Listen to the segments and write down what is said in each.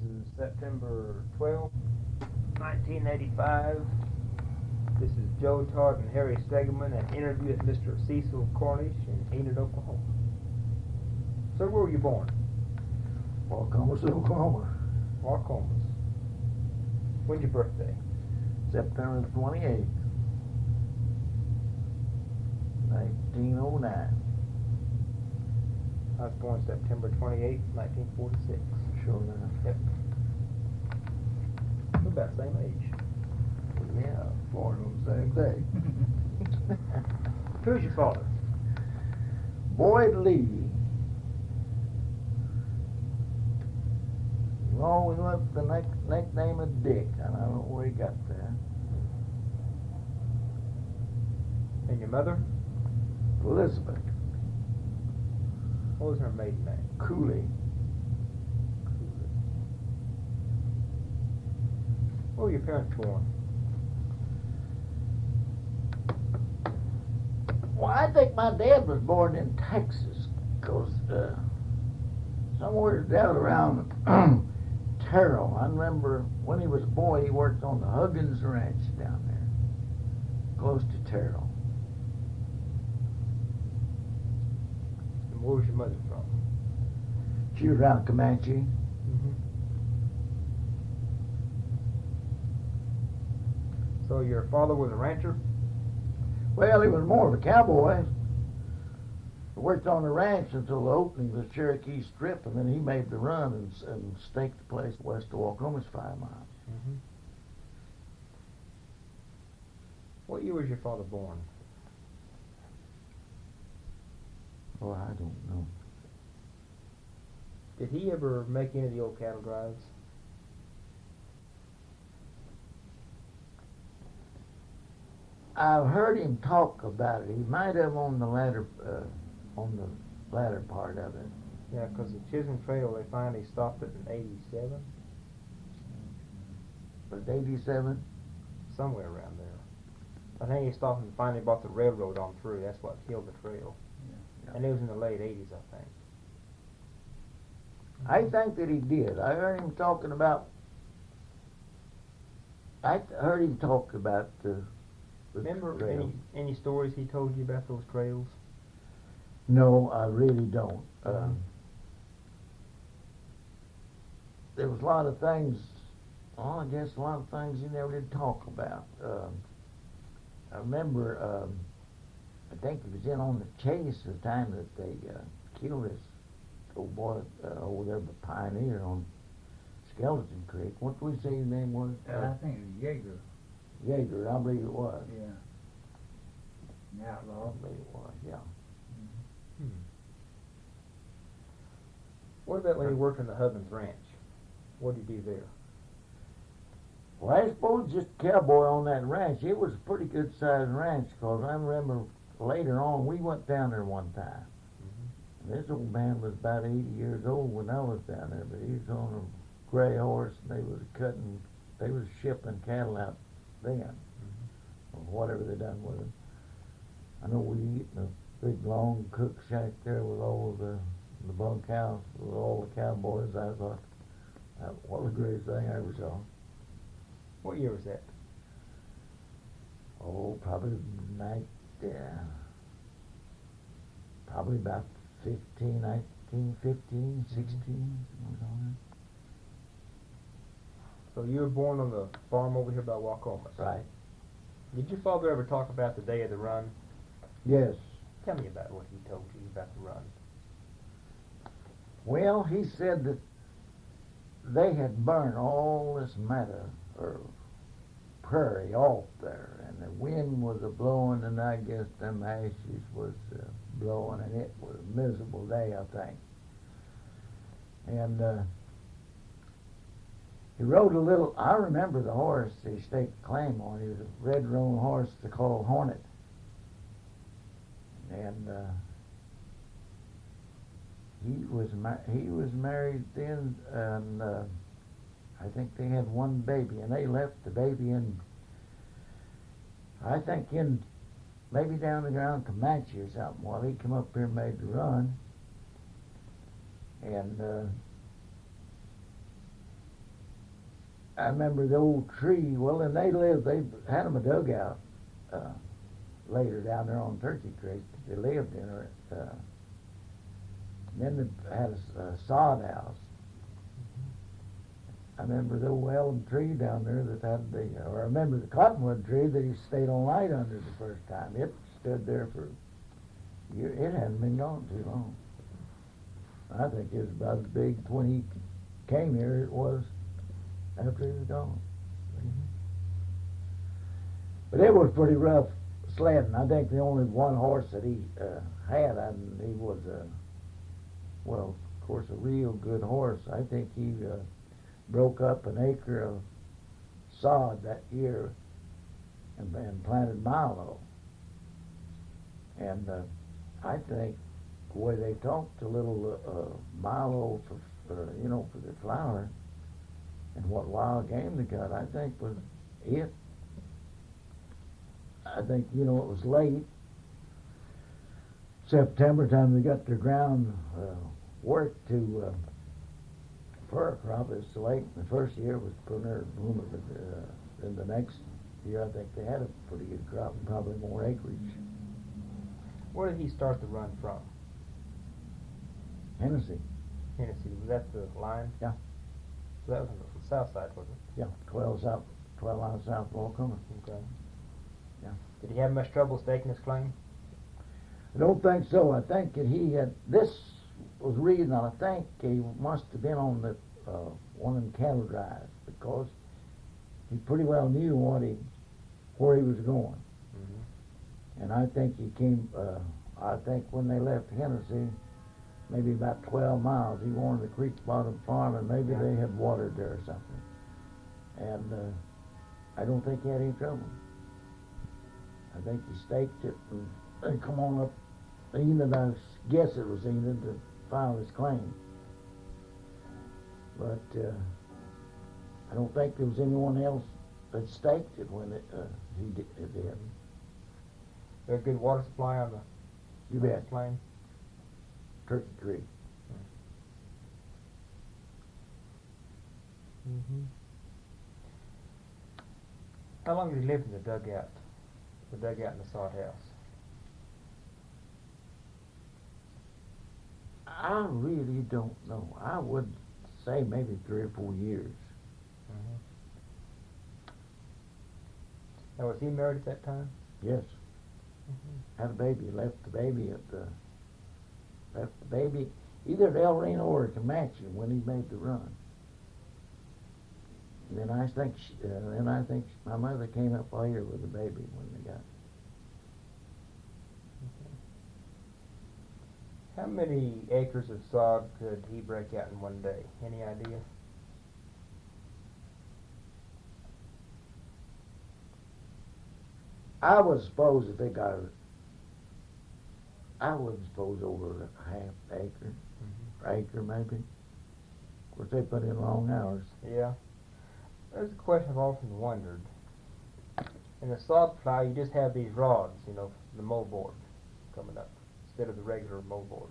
is September 12th, 1985. This is Joe, Todd, and Harry Stegeman, an interview with Mr. Cecil Cornish in Enid, Oklahoma. Sir, where were you born? Wukomis, Oklahoma. Wukomis. When's your birthday? September 28th, 1909. I was born September 28th, 1946. Sure enough. Yep. We're about the same age. Yeah, born on the same day. Who's your father? Boyd Lee. He always went the nickname of Dick. I don't know where he got that. And your mother? Elizabeth What was her maiden name? Cooley. Where were your parents born? Well, I think my dad was born in Texas, because somewhere down around Terrell. I remember when he was a boy, he worked on the Wagons ranch down there, close to Terrell. And where was your mother from? She was around Comanche. Mm-hmm. So your father was a rancher? Well, he was more of a cowboy. He worked on the ranch until the opening of the Cherokee Strip, and then he made the run and staked the place west of Wukomis 5 miles. Mm-hmm. What year was your father born? Oh, I don't know. Did he ever make any of the old cattle drives? I've heard him talk about it. He might have on the latter part of it. Yeah, because the Chisholm Trail, they finally stopped it in 87, But 87? somewhere around there. I think he stopped and finally brought the railroad on through. That's what killed the trail. Yeah. And it was in the late 80s, I think. I think that he did. I heard him talk about the Remember trail. any stories he told you about those trails? No, I really don't. There was a lot of things, I guess a lot of things he never did talk about. I remember, I think he was in on the chase the time that they killed this old boy over there, the Pioneer on Skeleton Creek. What did we say his name was? I think it was Jaeger. Jaeger, I believe it was. Yeah. An I outlaw. believe it was, yeah. What about when he worked on the Huggins Ranch? What did he do there? Well, I suppose just a cowboy on that ranch. It was a pretty good sized ranch, because I remember later on we went down there one time. And this old man was about 80 years old when I was down there, but he was on a gray horse, and they was shipping cattle out then, or whatever they done with them. I know we eat in a big long cook shack there with all the bunkhouse with all the cowboys. I thought, what the greatest thing I ever saw. What year was that? Oh, probably probably about 1915, 16, something like that. So you were born on the farm over here by Wukomis. Right. Did your father ever talk about the day of the run? Yes. Tell me about what he told you about the run. Well, he said that they had burned all this meadow or prairie off there, and the wind was a-blowing, and I guess them ashes was blowing, and it was a miserable day, I think. And he rode a little, I remember the horse he staked a claim on. He was a red-roan horse they called Hornet. And he was married then, and I think they had one baby, and they left the baby in, I think in maybe down the ground Comanche or something, while he come up here and made the run. And I remember the old tree. Well, and they had them a dugout later down there on Turkey Creek. They lived in it. Then they had a sod house. I remember the old elm tree down there that had I remember the cottonwood tree that he stayed on light under the first time. It stood there for years. It hadn't been gone too long. I think it was about as big when he came here it was after he was gone. But it was pretty rough sledding. I think the only one horse that he had, and he was well, of course, a real good horse. I think he broke up an acre of sod that year and planted Milo. And I think the way they talked to little Milo for the flour and what wild game they got, I think was it. I think, it was late. September time they got their ground work to fir crop. It's late. The first year was Pruner Boomer, but then the next year I think they had a pretty good crop and probably more acreage. Where did he start the run from? Hennessy. Hennessy. Was that the line? Yeah. So that was on the south side, wasn't it? Yeah, 12 miles south of Wukomis. Okay. Yeah. Did he have much trouble staking his claim? I don't think so. I think that he had, this was reading, I think he must have been on the one of them cattle drives because he pretty well knew where he was going. Mm-hmm. And I think he came, I think when they left Hennessy, maybe about 12 miles, he wanted the creek bottom farm and maybe they had watered there or something. And I don't think he had any trouble. I think he staked it and come on up Enid, I guess it was Enid, to file his claim. But I don't think there was anyone else that staked it when he did. There's a good water supply on the You bet. claim? Turkey Creek. Mm-hmm. How long did he live in the dugout? The dugout in the sod house? I really don't know. I would say maybe 3 or 4 years. Mm-hmm. Now, was he married at that time? Yes. Mm-hmm. Had a baby. Left the baby either at El Reno or at Comanche when he made the run. And then I think my mother came up later with the baby when they got. How many acres of sod could he break out in one day? Any idea? I would suppose if they got I would suppose over a half acre, acre maybe. Of course, they put in long hours. Yeah. There's a question I've often wondered. In the sod plow, you just have these rods, the mow board coming up instead of the regular mow board.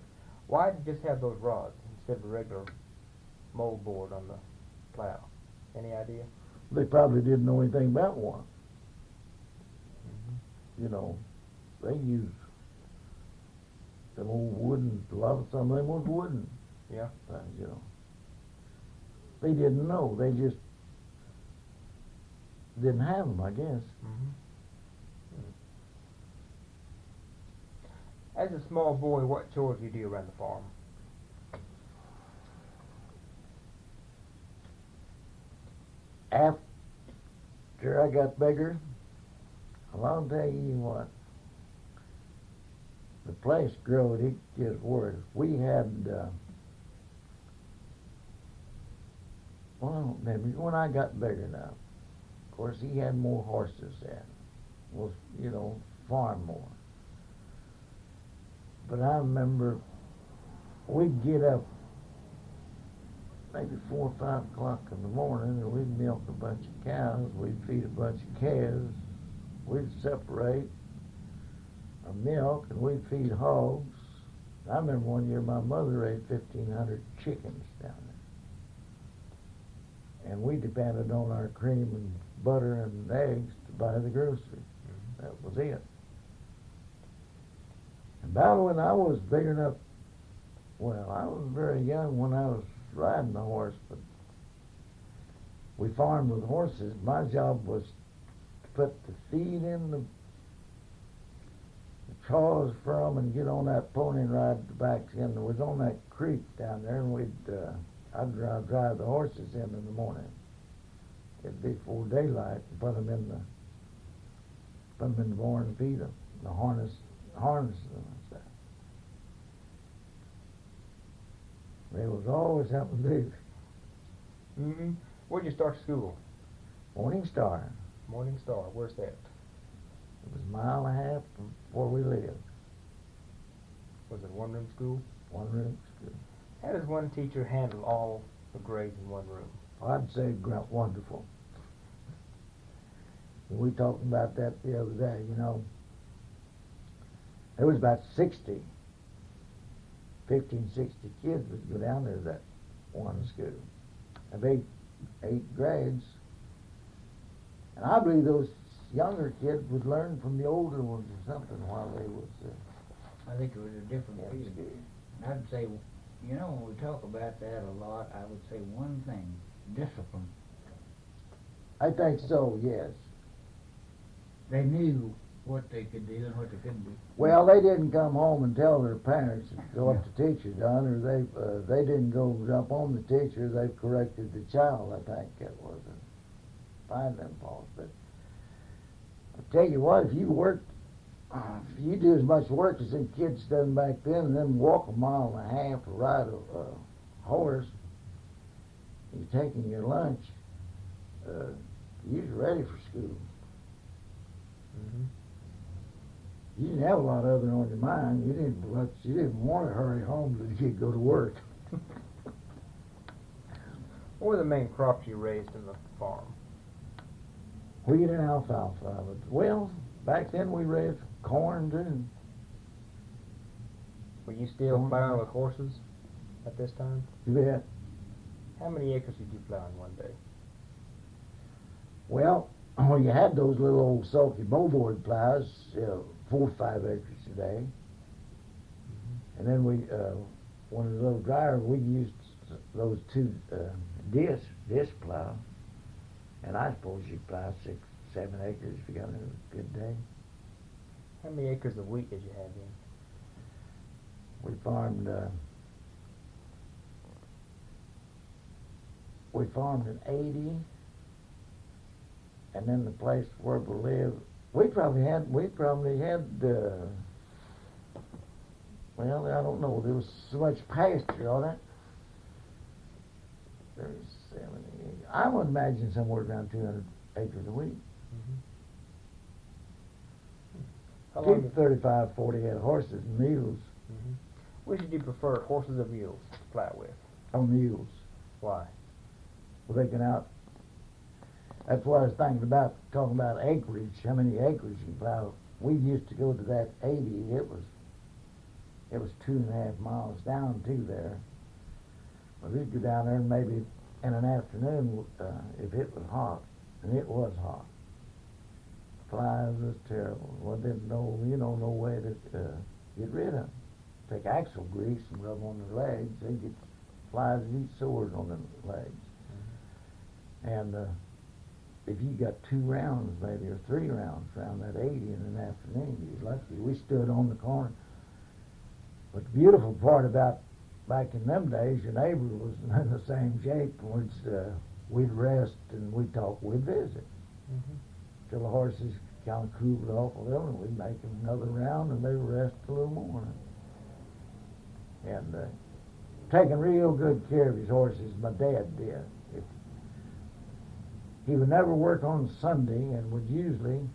Why did you just have those rods instead of a regular mow board on the plow? Any idea? They probably didn't know anything about one. They used them old wooden, some of them was wooden. Yeah. They didn't know. They just didn't have them, I guess. As a small boy, what chores do you do around the farm? After I got bigger, I'll tell you what, the place growed, it just worse. We had, well, I don't remember, when I got bigger now, of course he had more horses then, was, farm more. But I remember we'd get up maybe 4 or 5 o'clock in the morning and we'd milk a bunch of cows, we'd feed a bunch of calves, we'd separate our milk and we'd feed hogs. I remember one year my mother raised 1,500 chickens down and we depended on our cream and butter and eggs to buy the groceries. That was it. About when I was big enough, well, I was very young when I was riding a horse, but we farmed with horses. My job was to put the feed in the chaws for 'em and get on that pony and ride the backs in. It was on that creek down there, and I'd drive the horses in the morning. It'd be before daylight, and put them in the barn and feed them, the harness them and stuff. There was always something to do. Mm-hmm. Where'd you start school? Morning Star. Morning Star. Where's that? It was a mile and a half from where we lived. Was it one-room school? One room school. How does one teacher handle all the grades in one room? I'd say wonderful. We talked about that the other day, you know. There was about 60 kids would go down there to that one school. Of eight grades. And I believe those younger kids would learn from the older ones or something while they was I think it was a different in field. school. I'd say, you know, when we talk about that a lot, I would say one thing, discipline. I think so, yes. They knew what they could do and what they couldn't do. Well, they didn't come home and tell their parents what the teacher done, or they didn't go jump on the teacher. They corrected the child. I think it was find them faults. But I tell you what, if you do as much work as them kids done back then, and then walk a mile and a half or ride a horse, you're taking your lunch. You're ready for school. Mm-hmm. You didn't have a lot other on your mind. You didn't want to hurry home so you could go to work. What were the main crops you raised in the farm? Wheat and alfalfa. Well, back then we raised corn too. Were you still Corn. plowing with horses at this time? You bet. How many acres did you plow in one day? Well, when you had those little old sulky moldboard plows, 4 or 5 acres a day. And then we, when it was a little drier, we used those 2 disc plows. And I suppose you plow 6, 7 acres if you got a good day. How many acres of wheat did you have in? We farmed an 80, and then the place where we lived, we probably had, well, I don't know, there was so much pasture on it. 37, I would imagine somewhere around 200 acres a week. How long Keep did, 35, 40 head of horses and mules. which did you prefer, horses or mules to plow with? On mules. Why? Well, they can out. That's what I was thinking about, talking about acreage, how many acres you plow. We used to go to that 80, it was 2.5 miles down to there. Well, we'd go down there and maybe in an afternoon, if it was hot, and it was hot. Flies was terrible. Well, didn't know, no way to get rid of them. Take axle grease and rub on their legs. They get flies that eat sores on their legs. And if you got 2 rounds maybe, or 3 rounds around that 80 in an afternoon, you're lucky. We stood on the corner. But the beautiful part about back in them days, your neighbor was in the same shape. We'd rest and we'd talk, we'd visit. Till the horses kind of cooled off a little, and we'd make them another round, and they'd rest a little more. And taking real good care of his horses, my dad did. He would never work on Sunday and would usually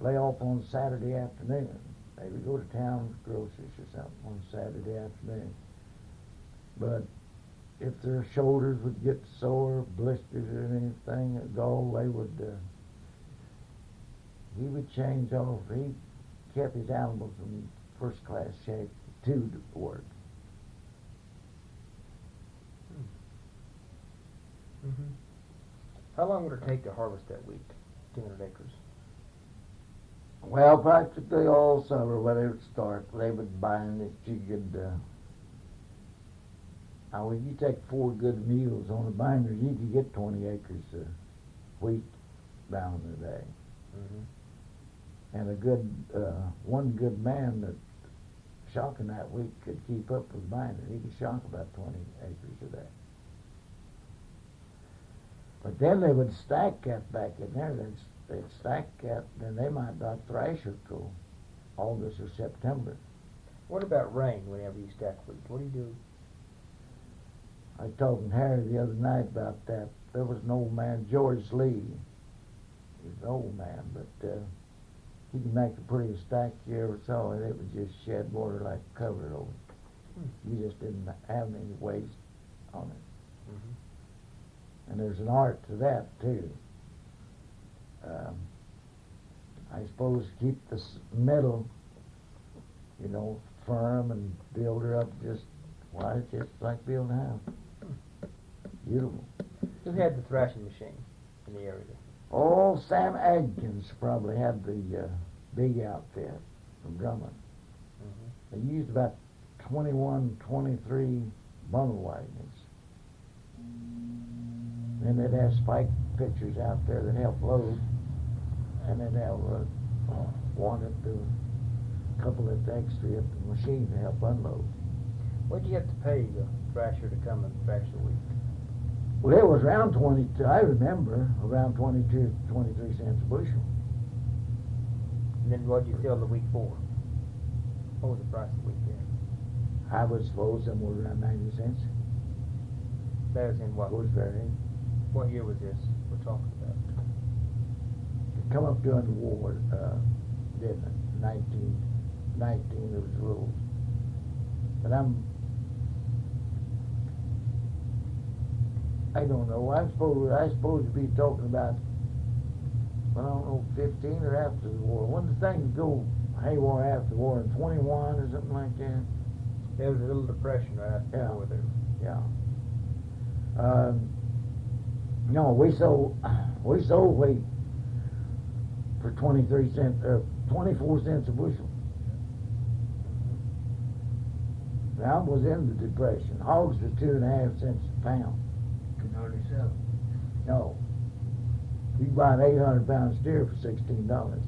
lay off on Saturday afternoon. Maybe go to town with groceries or something on Saturday afternoon. But if their shoulders would get sore, blisters or anything, he would change off. He kept his animals in first class shape to work. Mm-hmm. How long would it take to harvest that week? 200 acres. Well, practically all summer when it would start, they would bind that you could, you take 4 good mules on the binders, you could get 20 acres of wheat down in a day. Mm-hmm. And a good, one good man that shocking that week could keep up with the binder. He could shock about 20 acres a day. But then they would stack that back in there. They'd stack that, then they might not thrash it till August or September. What about rain whenever you stack wheat? What do you do? I was talking to Harry the other night about that. There was an old man, George Lee. He's an old man, but he could make the prettiest stack you ever saw, and it would just shed water like covered over it. You just didn't have any waste on it. Mm-hmm. And there's an art to that, too. I suppose keep the metal, firm and build her up just like building a house. Beautiful. Who had the thrashing machine in the area? Oh, Sam Adkins probably had the big outfit from Drummond. Mm-hmm. They used about 21, 23 bundle wagons. Then they'd have spike pitchers out there that help load, and they'd have one at the couple at the extra at the machine to help unload. What did you have to pay the thrasher to come and thrash the wheat? Well, it was around 22, I remember, around 22, 23 cents a bushel. And then what did you sell the wheat for? What was the price of wheat then? I would suppose somewhere around 90 cents. That was in what? Goes varying. What year was this we're talking about? It come up during the war, didn't it? 1919, there was a little, but I don't know. I suppose to be talking about, I don't know, 15 or after the war. When did things go haywire after the war? In 21 or something like that? There was a little depression right after the war there. Yeah. No, we sold wheat for 23 cents, 24 cents a bushel. That was in the depression. Hogs was 2.5 cents a pound. Could hardly sell. No. You could buy an 800-pound steer for $16.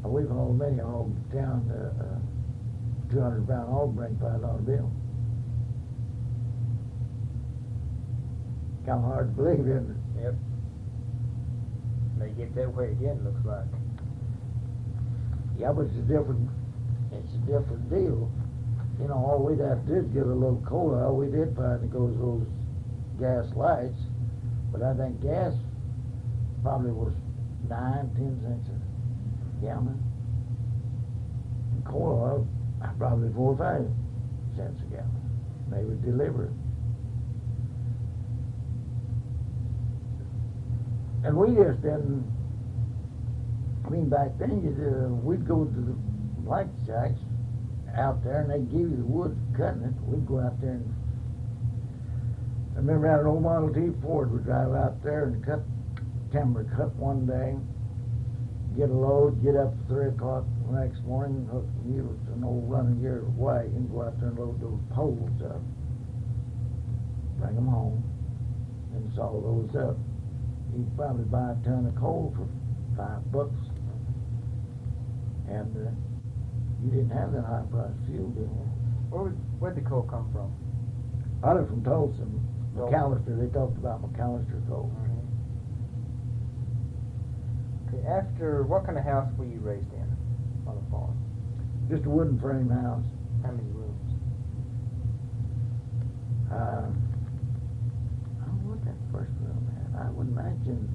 We've hauled many hogs to town. 200-pound hog bring $5 bill. Kind of hard to believe, isn't it? Yep. May get that way again, looks like. Yeah, but it's a different deal. All we'd have to do is get a little coal oil. We did find it goes those gas lights, but I think gas probably was 9-10 cents a gallon. And coal oil probably 4 or 5 cents a gallon. They would deliver it. And we just didn't, back then we'd go to the black shacks out there and they'd give you the wood cutting it. We'd go out there and, I remember had an old Model T Ford, we'd drive out there and cut timber, cut one day, get a load, get up at 3 o'clock the next morning, hook mules, an old running gear wagon, go out there and load those poles up, bring them home, and saw those up. You'd probably buy a ton of coal for $5. And you didn't have that high price fuel, did you? Where'd the coal come from? Out of from Tulsa, McAllister. They talked about McAllister coal. Okay, after, what kind of house were you raised in on the farm? Just a wooden frame house. How many rooms? I don't know what that first room had. I would imagine,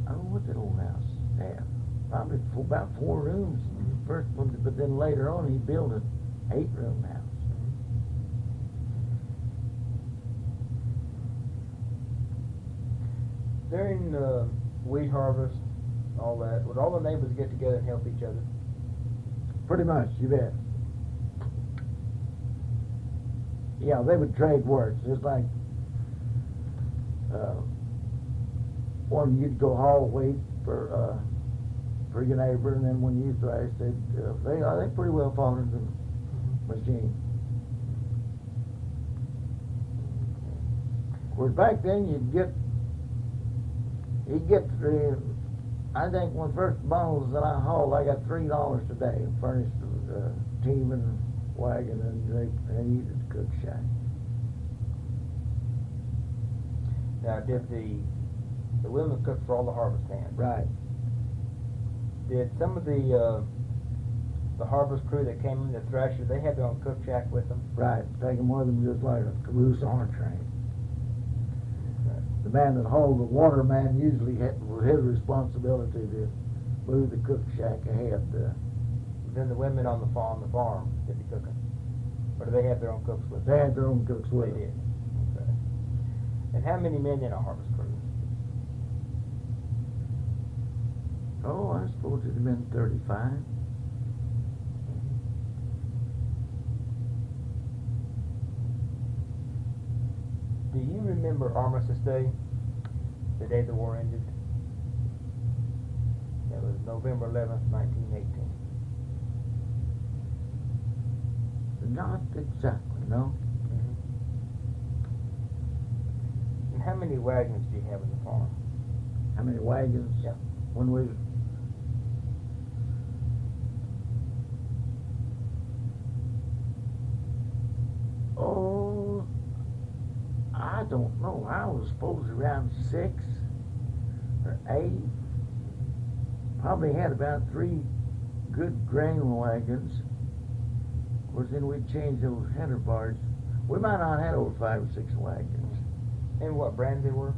I don't know what that old house had. Probably about 4 rooms. The first one, but then later on he built an 8-room house. During the wheat harvest, all that, would all the neighbors get together and help each other? Pretty much, you bet. Yeah, they would trade work. Just like one you'd go haul weight for your neighbor, and then when you thrash, they pretty well followed the machine. Whereas back then you'd get the, I think one first bundles that I hauled, I got $3 a day, furnished the team and wagon, and they used the cook shack. Now, did the women cook for all the harvest hands? Right. Did some of the harvest crew that came in the thresher, they had their own cook shack with them? Right. Take them with them just like a caboose on a train. Okay. The man that hauled the water man usually was his responsibility to move the cook shack ahead. Then the women on the farm did the cooking, or do they have their own cooks with them? They had their own cooks with They them. did. Okay. And how many men in a harvest crew? Oh, I suppose it'd have been 35. Do you remember Armistice Day, the day the war ended? That was November 11th, 1918. Not exactly, no. And how many wagons do you have in the farm? How many wagons? Yeah. When we Oh, I don't know. I was supposed around 6 or 8. Probably had about 3 good grain wagons. Of course, then we'd change those handlebars. We might not have had over 5 or 6 wagons. And what brand they were?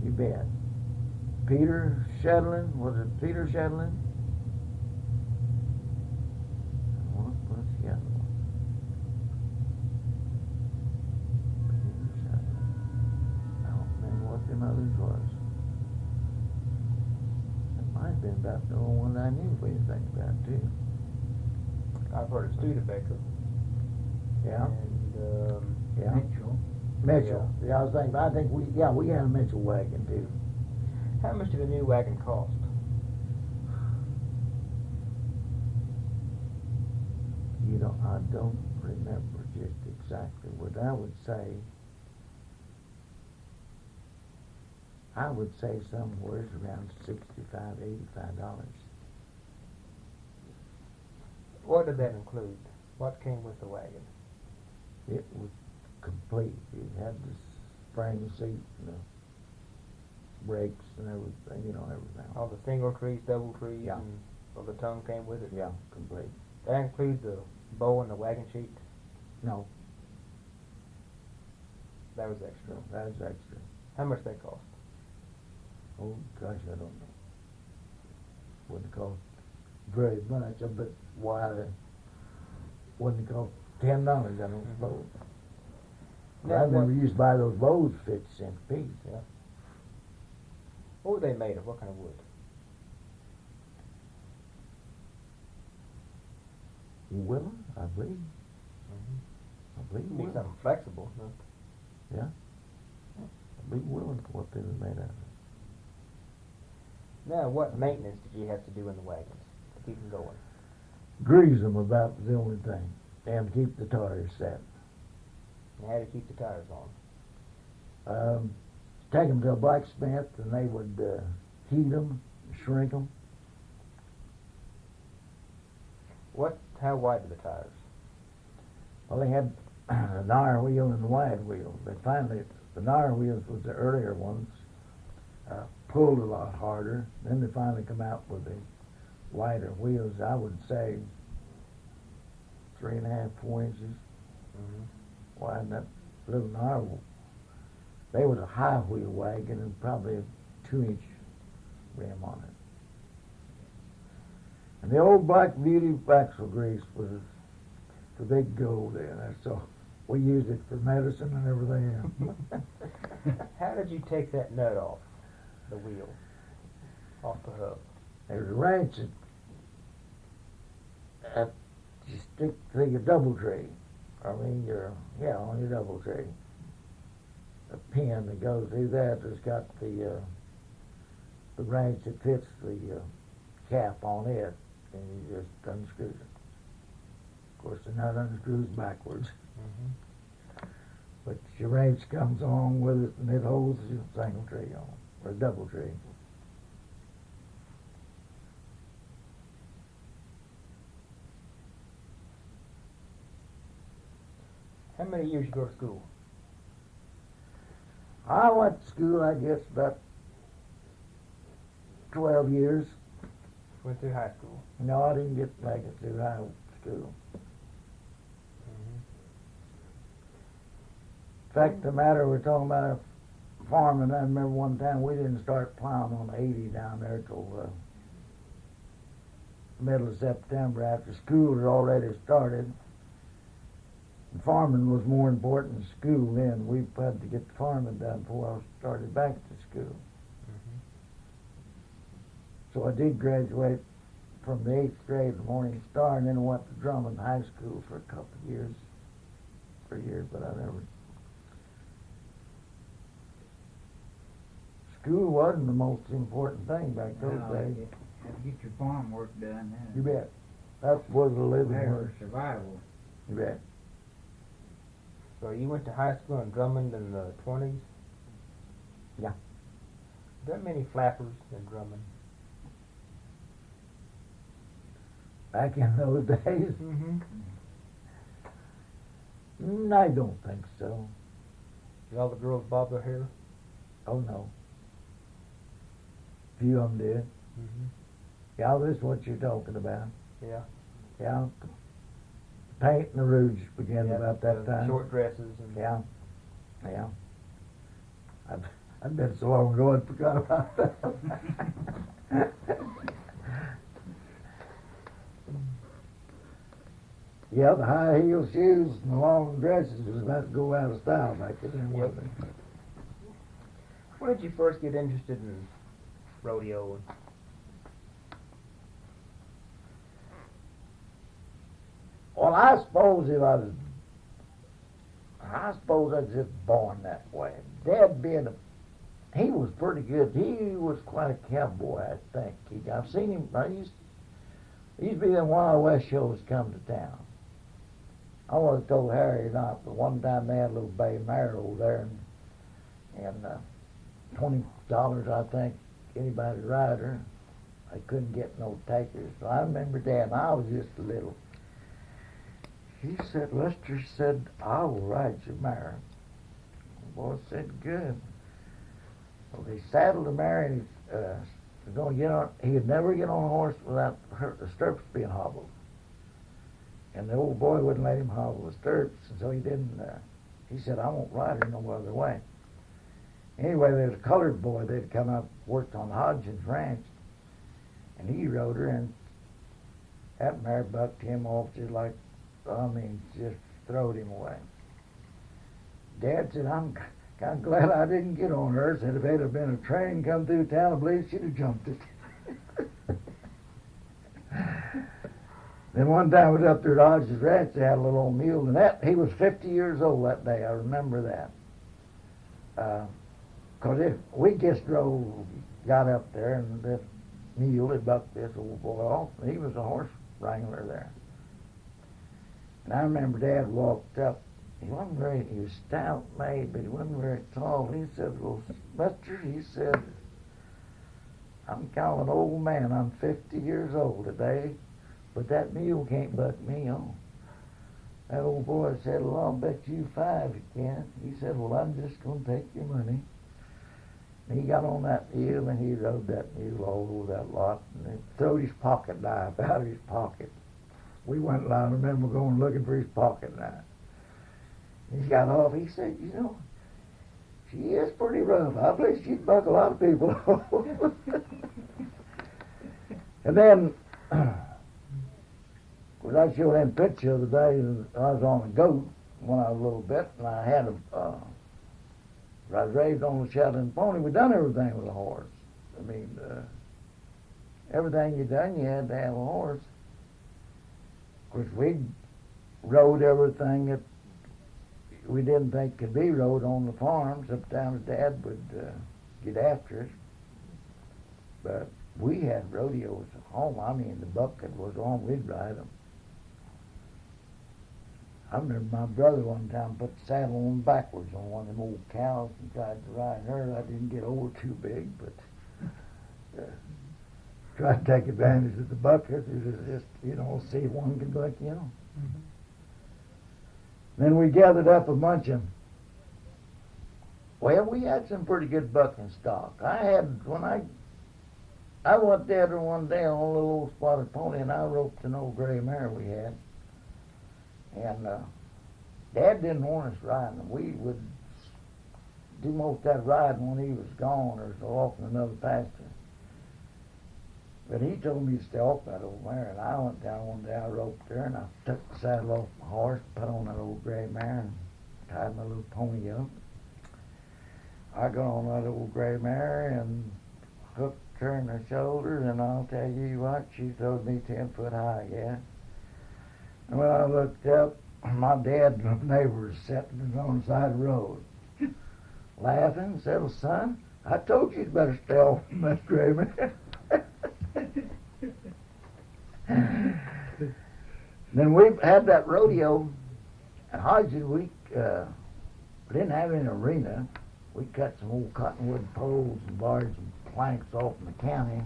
You bet. Peter Shedlin, was it Peter Shedlin? What's the other one? Peter Shedlin. I don't remember what them others was. It might have been about the only one I knew anything about, too. I've heard of Studebaker. Yeah? And, Yeah. Mitchell. Mitchell. Yeah, I think we had a Mitchell wagon, too. how much did a new wagon cost? I don't remember just exactly what I would say somewhere around $65, $85. What did that include? What came with the wagon? It was complete. It had the spring seat and the brakes and everything, everything. All the single trees, double trees, Yeah. and all the tongue came with it? Yeah, complete. That include the bow and the wagon sheet? No, That was extra. that was extra. How much that cost? Oh, gosh, I don't know. Wouldn't cost very much. I bet wouldn't cost $10, I don't suppose. But I Now, remember used to buy those bows 50 cents a piece. Yeah. What were they made of? What kind of wood? Willow, I believe. I believe Be willow. something flexible. No? Yeah. I believe willow is what they were made out of. Now, what maintenance did you have to do in the wagons to keep them going? Grease them about the only thing, and keep the tires set. And how to keep the tires on? Take them to a blacksmith, and they would heat them, shrink them. How wide are the tires? Well, they had an iron wheel and a wide wheel. They finally, the iron wheels was the earlier ones, pulled a lot harder. Then they finally come out with the wider wheels. I would say 3.5, 4 inches wide. And that little iron, they was a high wheel wagon and probably a 2-inch rim on it. And the old Black Beauty axle grease was the big gold in it, so we used it for medicine and everything else. How did you take that nut off the wheel, off the hub? There's a wrench that you stick through your double tray, on your double tree. A pin that goes through that has got the wrench that fits the cap on it, and you just unscrew it. Of course, the nut unscrews backwards. Mm-hmm. But your wrench comes on with it, and it holds your single tree on, or a double tree. How many years you go to school? I went to school, I guess, about 12 years. Went through high school. No, I didn't get back through high school. Mm-hmm. In fact, the matter we're talking about farming, I remember one time we didn't start plowing on 80 down there till middle of September after school had already started. And farming was more important than school then. We had to get the farming done before I started back to school. Mm-hmm. So I did graduate from the 8th grade at Morning Star, and then I went to Drummond High School for a couple of years. But I never... School wasn't the most important thing back those days. You have to get your farm work done. You bet. That was a living Matter work. of survival. You bet. So you went to high school in Drummond in the 20s? Yeah. There many flappers in Drummond. Back in those days? Mm-hmm. I don't think so. Did all the girls bob their hair? Oh, no. Few of them did. Mm-hmm. Yeah, this is what you're talking about. Yeah. Yeah. Paint and the rouge began Yeah, about that the time. short dresses. And Yeah. Yeah. I've been so long ago I forgot about that. Yeah, the high heel shoes and the long dresses was about to go out of style back then, wasn't it? When did you first get interested in rodeo? Well, I suppose I was just born that way. Dad he was pretty good. He was quite a cowboy, I think. I've seen him. He used to be in Wild West shows come to town. I was told Harry or not, but one time they had a little bay mare over there, and $20, I think, anybody to ride her. They couldn't get no takers. So I remember Dad, and I was just a little. He said, Lester said, I will ride your mare. The boy said, good. Well, they saddled the mare, and he was going to get on. He'd never get on a horse without the stirrups being hobbled. And the old boy wouldn't let him hobble the stirrups, and so he didn't. He said, I won't ride her no other way. Anyway, there's a colored boy that had come up, worked on Hodgson's ranch, and he rode her, and that mare bucked him off just like, just throwed him away. Dad said, I'm kind of glad I didn't get on her. Said if it had been a train come through town, I believe she'd have jumped it. Then one time I was up there at Hodge's ranch, they had a little old mule, and he was 50 years old that day, I remember that. Because we just got up there, and this mule had bucked this old boy off, and he was a horse wrangler there. And I remember Dad walked up. He was stout made, but he wasn't very tall. He said, well, Buster, he said, I'm kind of an old man. I'm 50 years old today, but that mule can't buck me on. That old boy said, well, I'll bet you 5 you can. He said, well, I'm just going to take your money. And he got on that mule, and he rode that mule all over that lot, and he throwed his pocket knife out of his pocket. We went and I remember going looking for his pocket knife. He got off. He said, she is pretty rough. I believe she'd buck a lot of people. And then, when I showed him a picture the other day, I was on a goat when I was a little bit, and I had I was raised on a Shetland pony. We done everything with a horse. I mean, everything you done, you had to have a horse. Of course, we rode everything that we didn't think could be rode on the farm. Sometimes Dad would get after us. But we had rodeos at home. I mean, the bucket was on, we'd ride them. I remember my brother one time put the saddle on backwards on one of them old cows and tried to ride her. I didn't get over too big, but tried to take advantage of the bucket. It was just, see if one could buck, Mm-hmm. Then we gathered up a bunch of, well, we had some pretty good bucking stock. I went there one day on a little old spotted pony, and I roped an old gray mare we had. And Dad didn't want us riding them. We would do most of that riding when he was gone or so off in another pasture. But he told me to stay off that old mare, and I went down one day, I roped her, and I took the saddle off my horse, put on that old gray mare, and tied my little pony up. I got on that old gray mare and hooked her in the shoulders, and I'll tell you what, she throwed me 10 foot high, yeah. And when I looked up, my dad and the neighbor was sitting on the side of the road, laughing, said, "Well, son, I told you you'd better stay off from that gray mare." Then we had that rodeo at Hodges. We didn't have any arena. We cut some old cottonwood poles and bars and planks off in the county.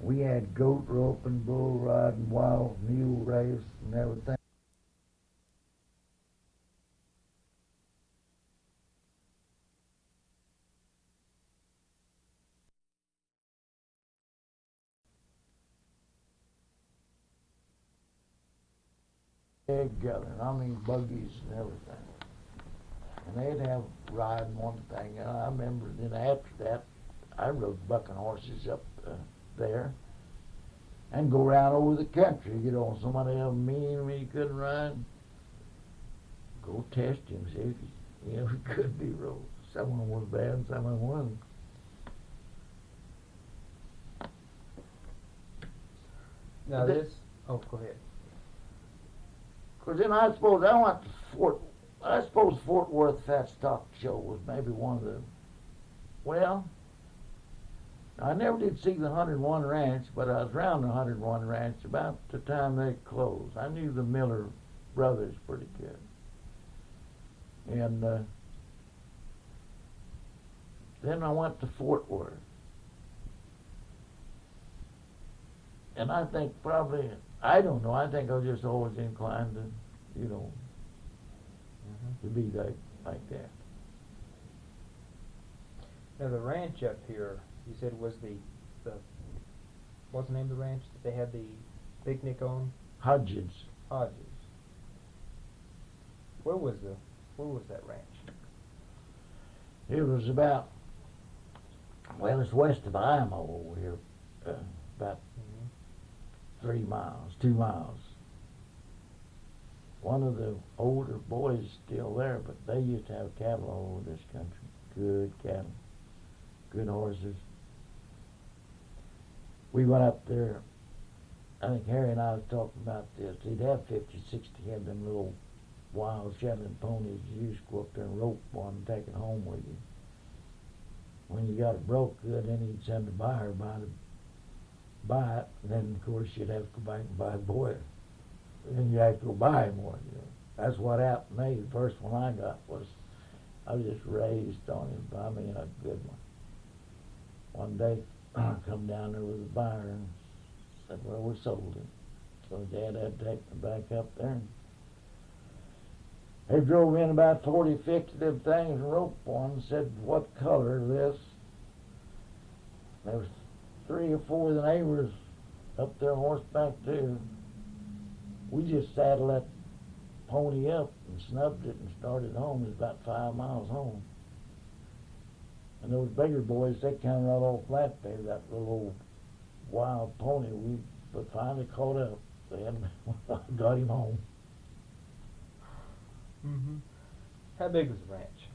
We had goat roping, bull riding, wild mule race, and everything. Egg gathering, I mean buggies and everything. And they'd have riding one thing. And I remember then after that, I rode bucking horses up there and go around over the country. Somebody of them mean when he couldn't ride, go test him, see if he could be rode. Some of them was bad and some of them wasn't. Now go ahead. Because then I suppose I went to Fort Worth Fat Stock Show was maybe one of the, well, I never did see the 101 Ranch, but I was around the 101 Ranch about the time they closed. I knew the Miller brothers pretty good. And then I went to Fort Worth. And I think probably, I don't know, I think I was just always inclined to, to be like that. Now the ranch up here, you said was the what's the name of the ranch that they had the picnic on? Hodges. Where was that ranch? It was about, well, it's west of Imo over here, about 3 miles, 2 miles. One of the older boys is still there, but they used to have cattle all over this country. Good cattle, good horses. We went up there, I think Harry and I was talking about this. He'd have 50, 60 of them little wild Shetland ponies. You used to go up there and rope one and take it home with you. When you got it broke good, then he'd send a buyer buy it, and then of course you'd have to go back and buy the boy. Then you have to go buy more. That's what happened to me. The first one I got was, I was just raised on him. I mean, a good one. One day, I come down there with a buyer and said, "Well, we sold him." So Dad had to take me back up there. And they drove in about 40, 50 of them things and roped one and said, "What color is this?" There was 3 or 4 of the neighbors up there horseback too. We just saddled that pony up and snubbed it and started home. It was about 5 miles home. And those bigger boys, they come right off flat there, that little old wild pony. But finally caught up. They had got him home. Mm-hmm. How big was the ranch?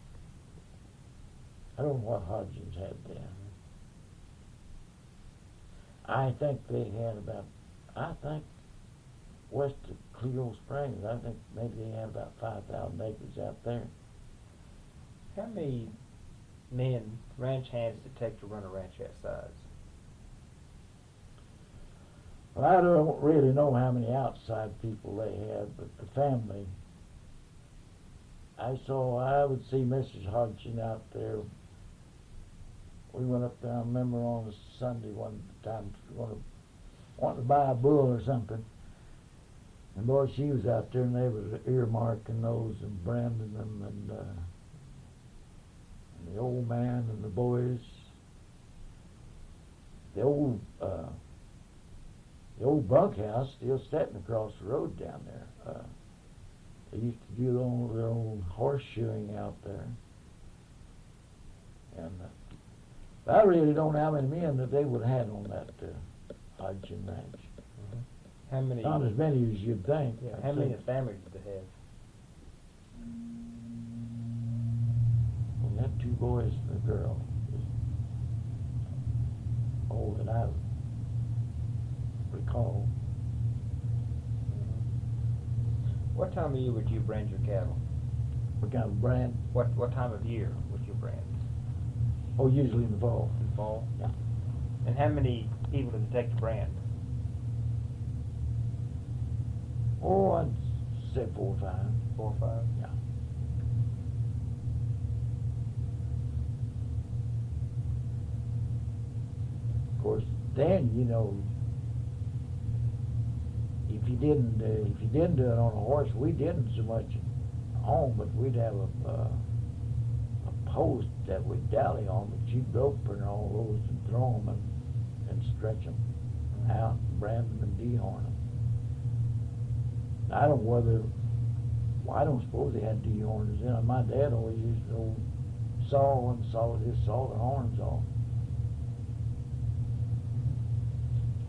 I don't know what Hodgins had there. I think they had about, west of Cleo Springs. I think maybe they have about 5,000 acres out there. How many men, ranch hands, does it take to run a ranch that size? Well, I don't really know how many outside people they had, but the family, I would see Mrs. Hodgson out there. We went up there, I remember on a Sunday one time, wanting to buy a bull or something. And boy, she was out there and they was earmarking those and branding them and the old man and the boys. The old bunkhouse still sitting across the road down there. They used to do their own horseshoeing out there. And I really don't know how many men that they would have had on that Hodgson Ranch. How many? Not as many as you'd think. Yeah, how many families did they have? We had 2 boys and a girl. All that I recall. What time of year would you brand your cattle? What kind of brand? What time of year would you brand? Oh, usually in the fall. In the fall? Yeah. And how many people does it take to brand? Oh, I'd say 4 or 5. 4 or 5? Yeah. Of course, then if you didn't do it on a horse, we didn't so much at home, but we'd have a post that we'd dally on that you'd rope and all those and throw them and stretch them out, and brand them and dehorn them. I don't suppose they had dehorners in. My dad always used an old saw and saw the horns off.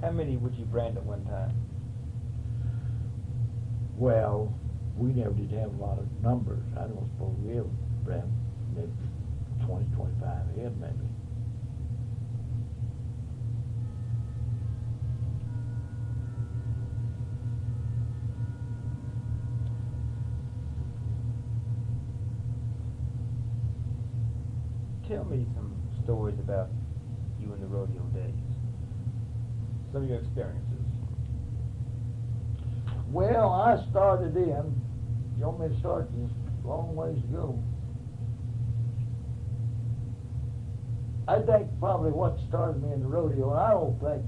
How many would you brand at one time? Well, we never did have a lot of numbers. I don't suppose we ever brand maybe 20, 25 head maybe. Tell me some stories about you in the rodeo days. Some of your experiences. Well, I started in, you want me to start this long ways to go. I think probably what started me in the rodeo, and I don't think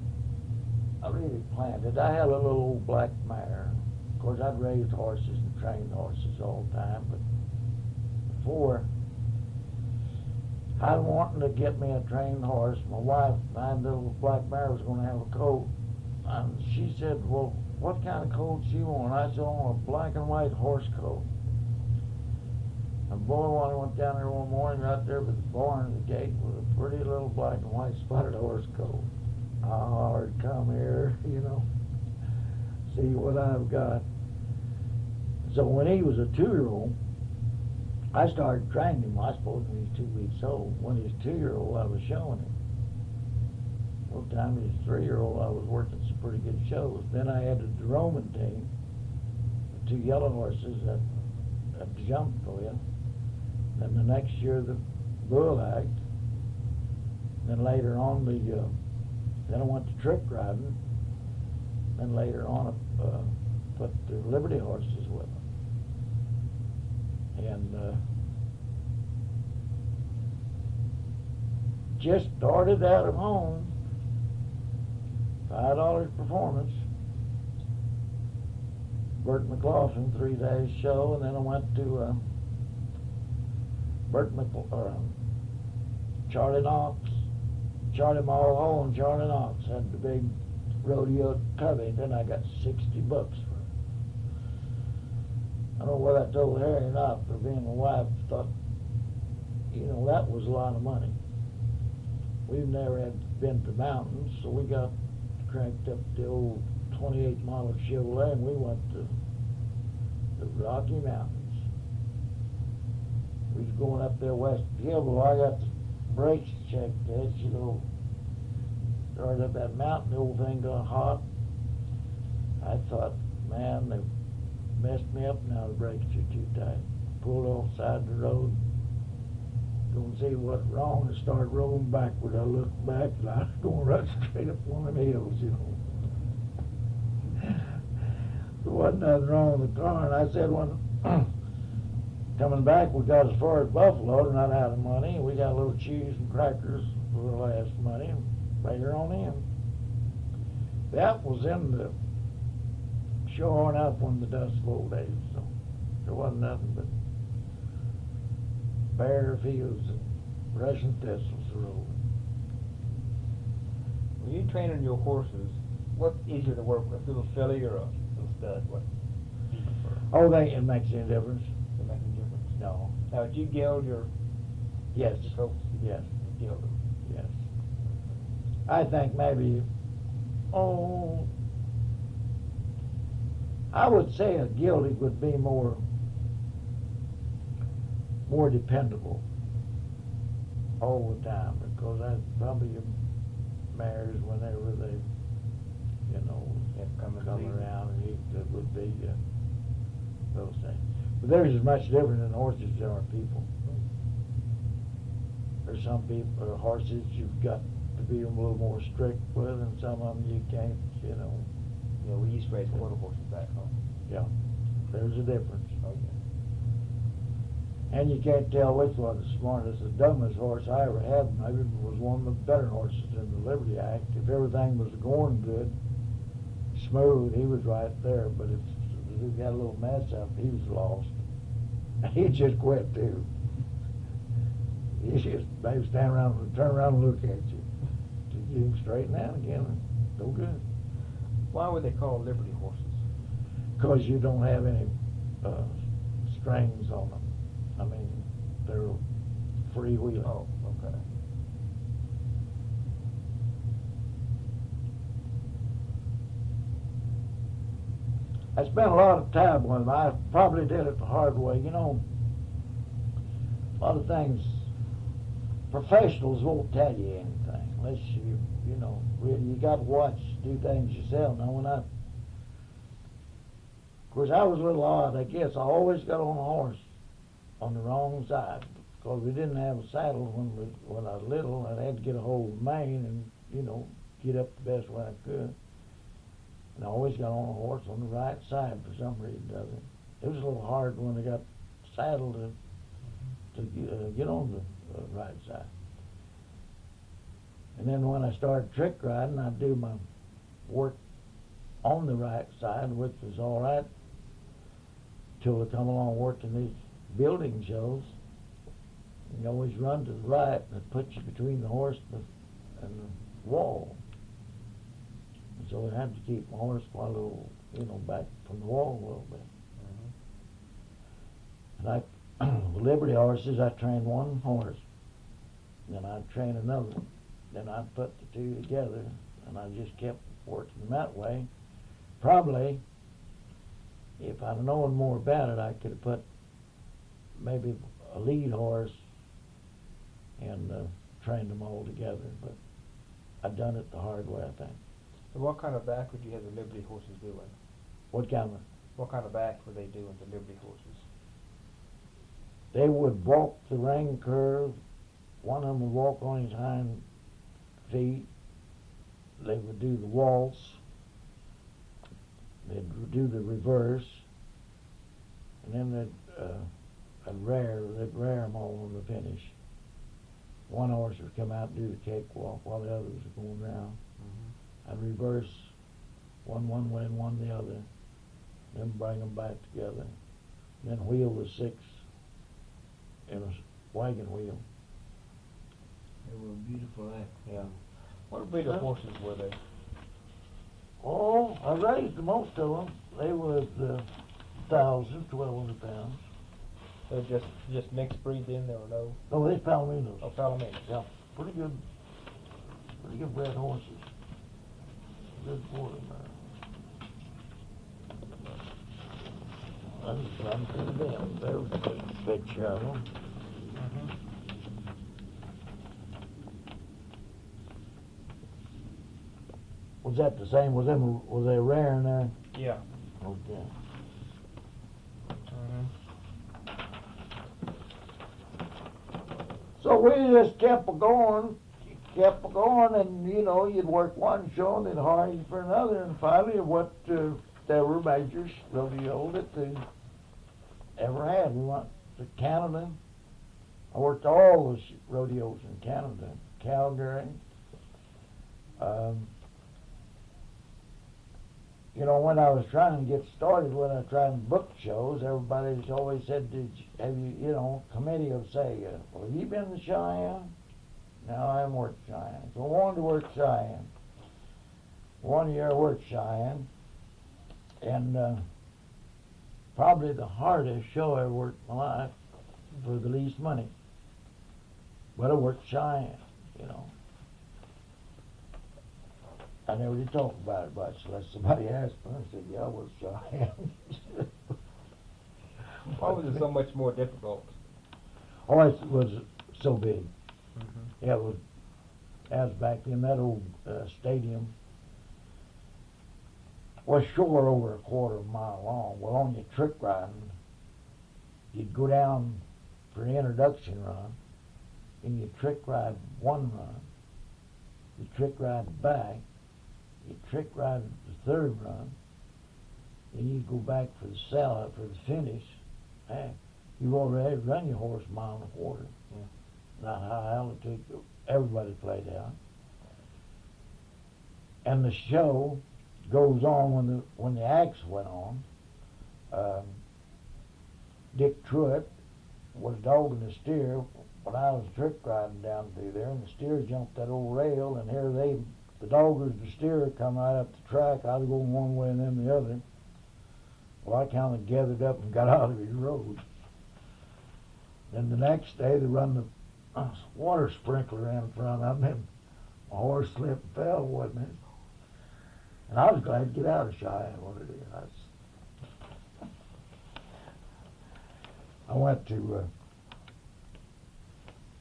I really planned it. I had a little old black mare. Of course, I'd raised horses and trained horses all the time, but before I wanted to get me a trained horse. My wife, my little black mare, was going to have a colt, and she said, well, what kind of colt she want? I said, I want a black and white horse colt. And boy, when I went down there one morning, right there by the barn at the gate, was a pretty little black and white spotted horse colt. I hollered, come here, see what I've got. So when he was a 2-year-old, I started training him. I suppose when he was 2 weeks old. When he was 2-year-old, I was showing him. One time he was 3-year-old, I was working some pretty good shows. Then I added the Roman team, the 2 yellow horses that jumped for you. Then the next year the bull act. Then later on then I went to trick riding. Then later on I put the Liberty horses with them. And just started out at home, $5 performance. Bert McLaughlin, 3 days show, and then I went to Charlie Knox, Charlie Mulhall and Charlie Knox had the big rodeo at Covington. I got $60 for it. I don't know whether I told Harry or not, but being my wife thought, that was a lot of money. We've never had been to mountains, so we got cranked up the old 28 model Chevrolet and we went to the Rocky Mountains. We was going up there west of Gilbo. I got the brakes checked there, started up that mountain, the old thing got hot. I thought, man, the messed me up now, the brakes are too tight. Pulled off the side of the road, going to see what's wrong, and started rolling backward. I looked back, and I was going right straight up one of them hills, you know. There wasn't nothing wrong with the car, and I said, when coming back, we got as far as Buffalo, they're not out of money, and we got a little cheese and crackers for the last money, and later on in. That was in the showing up when the Dust Bowl days, so there wasn't nothing but bare fields and Russian thistles to roll. When you training your horses, what's easier to work with, a little filly or a little stud? What do you prefer? Oh, it makes any difference? Does it make any difference? No. Now, did you gild your Yes. colts? Yes. You gild them. Yes. I think maybe, I would say a gilded would be more dependable all the time, because that's probably your mares whenever they, you know, come around, and it would be those things. But there's as much different in horses as there are people. There's some people, or horses you've got to be a little more strict with, and some of them you can't, you know. You know, we used to raise quarter horses back home. Yeah, there's a difference. Oh, yeah. And you can't tell which was the smartest, the dumbest horse I ever had. Maybe it was one of the better horses in the Liberty Act. If everything was going good, smooth, he was right there. But if he got a little mess up, he was lost. He just quit too. He just maybe stand around and turn around and look at you to get him straightened out again and go good. Why were they called Liberty horses? Because you don't have any strings on them. I mean, they're freewheeling. Oh, okay. I spent a lot of time with them. I probably did it the hard way. You know, a lot of things, professionals won't tell you anything unless you know, really, you got to watch, do things yourself. Now, of course, I was a little odd, I guess. I always got on a horse on the wrong side, because we didn't have a saddle when I was little. I had to get a hold of the mane and, you know, get up the best way I could. And I always got on a horse on the right side for some reason, doesn't it? It was a little hard when I got saddled to get on the right side. And then when I started trick riding, I'd do my work on the right side, which was all right, till I come along working these building shows. You always run to the right, and it puts you between the horse and the wall. And so I had to keep my horse quite a little, you know, back from the wall a little bit. And the Liberty horses, I trained one horse, then I'd train another, then I'd put the two together, and I just kept working them that way. Probably, if I'd known more about it, I could have put maybe a lead horse and trained them all together, but I'd done it the hard way, I think. So what kind of back would you have the Liberty horses doing? What kind of back were they doing, the Liberty horses? They would walk the ring curve. One of them would walk on his hind feet. They would do the waltz. They'd do the reverse. And then they'd rear them all on the finish. One horse would come out and do the cakewalk while the others were going around. I'd reverse one way and one the other, then bring them back together, then wheel the six in a wagon wheel. They were beautiful act. Yeah. What breed of horses were they? Oh, I raised most of them. They was 1,200 pounds. They're just mixed breed then, there were no? No, they Palominos. Oh, Palominos. Yeah, pretty good bred horses. Good for them. I'm through them. There's a picture of them. Was that the same? Was they rare in there? Yeah. Okay. So we just kept going, and you know, you'd work one show and they'd hire you for another, and finally what there were major rodeo that they ever had. We went to Canada. I worked all the rodeos in Canada, Calgary. You know, when I was trying to get started, when I was trying to book shows, everybody always said, have you, you know, committee would say, well, have you been to Cheyenne? No, I haven't worked Cheyenne. So I wanted to work Cheyenne. 1 year I worked Cheyenne, and probably the hardest show I ever worked in my life for the least money. But I worked Cheyenne, you know. I never did talk about it much unless somebody asked me. I said, yeah, I was Cheyenne. Why was it so much more difficult? Oh, it was so big. Mm-hmm. Yeah, it was, as back in that old stadium was sure over a quarter of a mile long. Well, on your trick riding, you'd go down for an introduction run, and you'd trick ride one run, you'd trick ride back, you'd trick ride the third run, and you'd go back for the sellout, for the finish. Heck, you've already run your horse a mile and a quarter. Yeah. Not high altitude, everybody played out. And the show goes on when the acts went on. Dick Truitt was dogging the steer when I was trick riding down through there, and the steer jumped that old rail, and here the doggers, the steer come right up the track. I was going one way and then the other. Well, I kind of gathered up and got out of his road. Then the next day they run the water sprinkler in front of me, and my horse slipped and fell, wasn't it? And I was glad to get out of Cheyenne when it did. I went to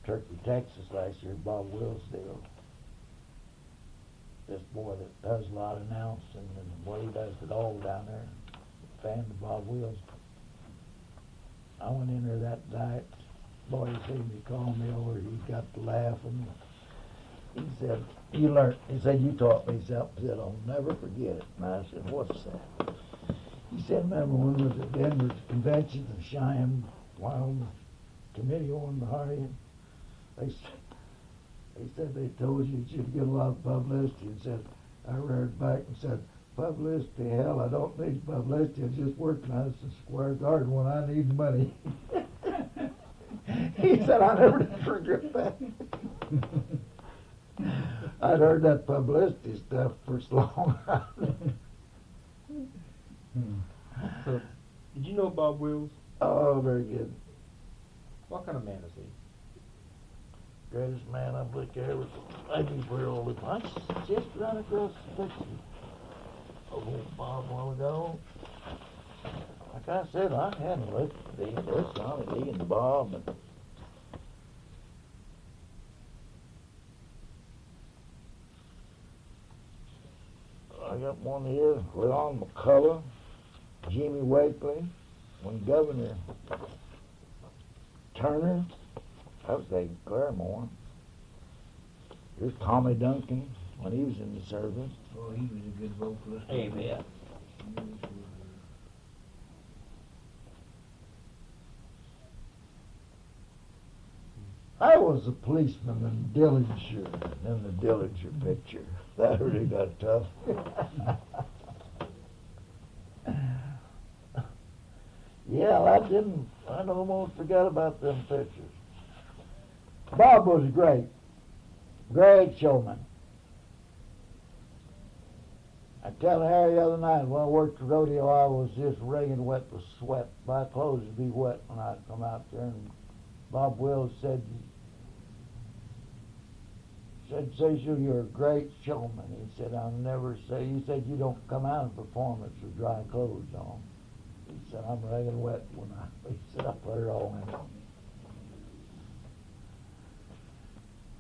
Turkey, Texas last year, Bob Wills deal. This boy that does a lot of announcing, and well, he does it all down there. Fan of Bob Wills. I went in there that night. Boy, he seen me call me over. He got to laughing. He said, "You learned." He said, "You taught me something." He said, "I'll never forget it." And I said, "What's that?" He said, "Remember when we was at Denver's convention, the Cheyenne Wild Committee wanted to hire you? They said they told you you'd get a lot of publicity." And said, I read back and said, "Publicity, hell, I don't need publicity. I'm just working on Madison Square Garden when I need money." He said, "I never did forget that." I'd heard that publicity stuff for so long. So, did you know Bob Wills? Oh, very good. What kind of man is he? Greatest man I believe ever. Maybe for all the time. Just run across the picture of old Bob a while ago. Like I said, I hadn't looked at these. There's Sonny and Bob. And I got one here, Leon McCullough, Jimmy Wakely, when Governor Turner, that was David Claremore. Here's Tommy Duncan when he was in the service. Oh, he was a good vocalist. Amen. I was a policeman in Dillinger, in the Dillinger picture. That really got tough. Yeah, I almost forgot about them pictures. Bob was great showman. I tell Harry the other night when I worked the rodeo, I was just wringing wet with sweat. My clothes would be wet when I'd come out there, and Bob Wills said, "Cecil, you're a great showman." He said, "I'll never say," he said, "you don't come out of performance with dry clothes on." He said, "I'm wringing wet when he said, I put it all in."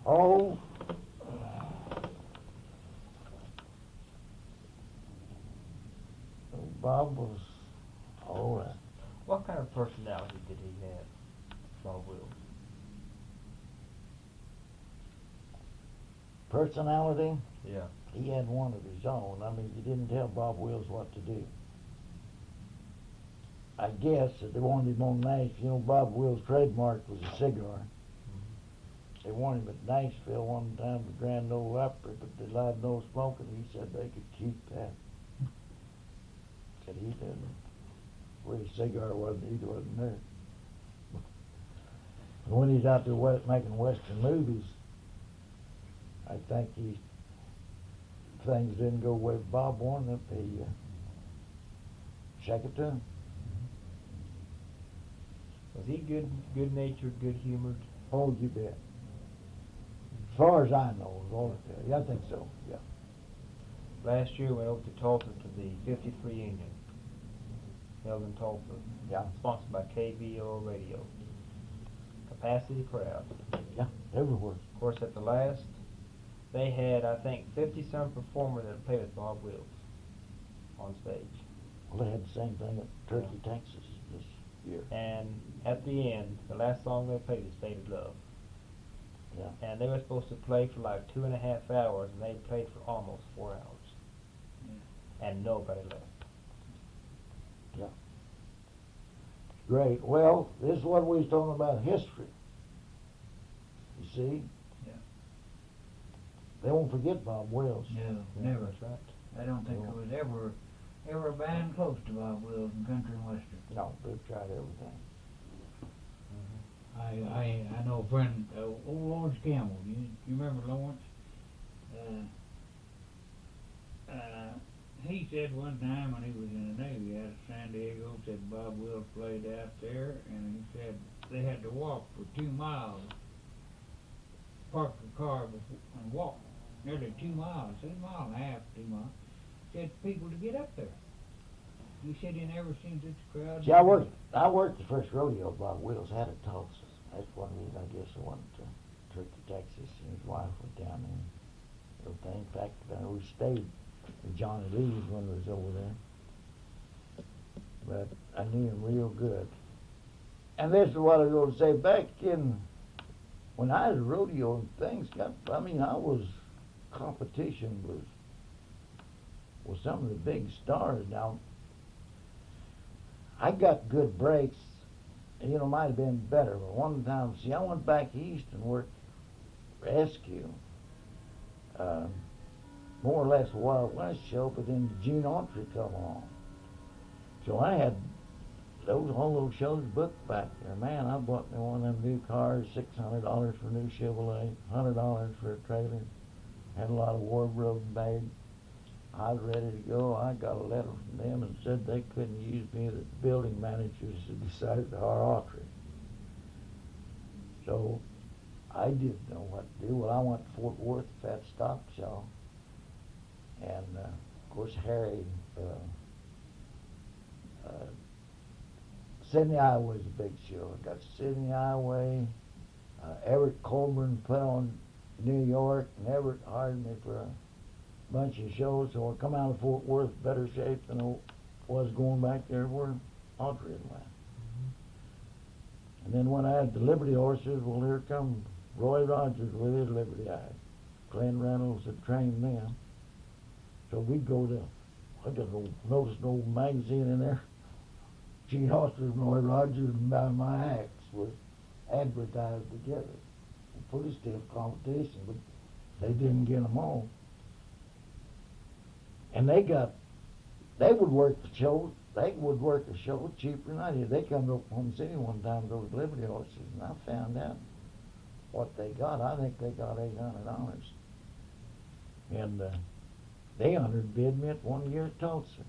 Oh, Bob was all right. What kind of personality did he have, Bob Wills? personality, Yeah. he had one of his own. I mean, you didn't tell Bob Wills what to do. I guess that they wanted him on Nashville. You know, Bob Wills' trademark was a cigar. They wanted him at Nashville one time, the Grand Ole Opry, but they allowed no smoking. He said they could keep that. Said he didn't. Well, his cigar he wasn't there. And when he's out there making Western movies, I think things didn't go the way Bob wanted them. He shake it to him. Was he good-natured, good-humored? Oh, you bet. As far as I know, I think so, yeah. Last year we went over to Tulsa to the 53 Union, held in Tulsa. Yeah. Sponsored by KBO Radio. Capacity crowd. Yeah, everywhere. Of course, at the last, they had, I think, 50-some performers that played with Bob Wills on stage. Well, they had the same thing at Turkey, Texas this year. And at the end, the last song they played was Faded Love. Yeah. And they were supposed to play for like 2.5 hours, and they played for almost 4 hours. Yeah. And nobody left. Yeah. Great. Well, this is what we was talking about, history. You see? Yeah. They won't forget Bob Wills. No, Yeah, never. that's right. I don't think there was ever a band close to Bob Wills in country and western. No, they've tried everything. I know a friend, old Lawrence Campbell. You remember Lawrence? He said one time when he was in the Navy out of San Diego, said Bob Wills played out there, and he said they had to walk for 2 miles, park the car and walk nearly 2 miles, say a mile and a half, 2 miles. Said people to get up there. He said he never seen such a crowd. See, I worked the first rodeo Bob Wills had at Tulsa. That's one reason I guess I went to Turkey, Texas, and his wife went down there and everything. In fact, we stayed with Johnny Lee's when we was over there. But I knew him real good. And this is what I was going to say. Back when I was a rodeo, things competition was some of the big stars. Now, I got good breaks, might have been better, but one time, I went back east and worked rescue, more or less a Wild West show, but then Gene Autry come along. So I had all those shows booked back there. Man, I bought me one of them new cars, $600 for a new Chevrolet, $100 for a trailer, had a lot of wardrobe bags. I was ready to go. I got a letter from them and said they couldn't use me. The building managers had decided to hire Autry. So I didn't know what to do. Well, I went to Fort Worth, Fat Stock Show, and of course Harry, Sydney, Iowa was a big show. I got Sydney, Iowa. Everett Colburn put on New York, and Everett hired me for a bunch of shows, so I come out of Fort Worth better shape than I was going back there where Autry had went. And then when I had the Liberty horses, well, here come Roy Rogers with his Liberty Eyes. Glenn Reynolds had trained them. So we'd go to, I just noticed an old magazine in there. Gene Autry and Roy Rogers and my acts was advertised together. Pretty stiff competition, but they didn't get them on. And they would work the show. They would work a show cheaper than I did. They come to Oklahoma City one time, those Liberty horses, and I found out what they got. I think they got $800. And they underbid me at 1 year at Tulsa.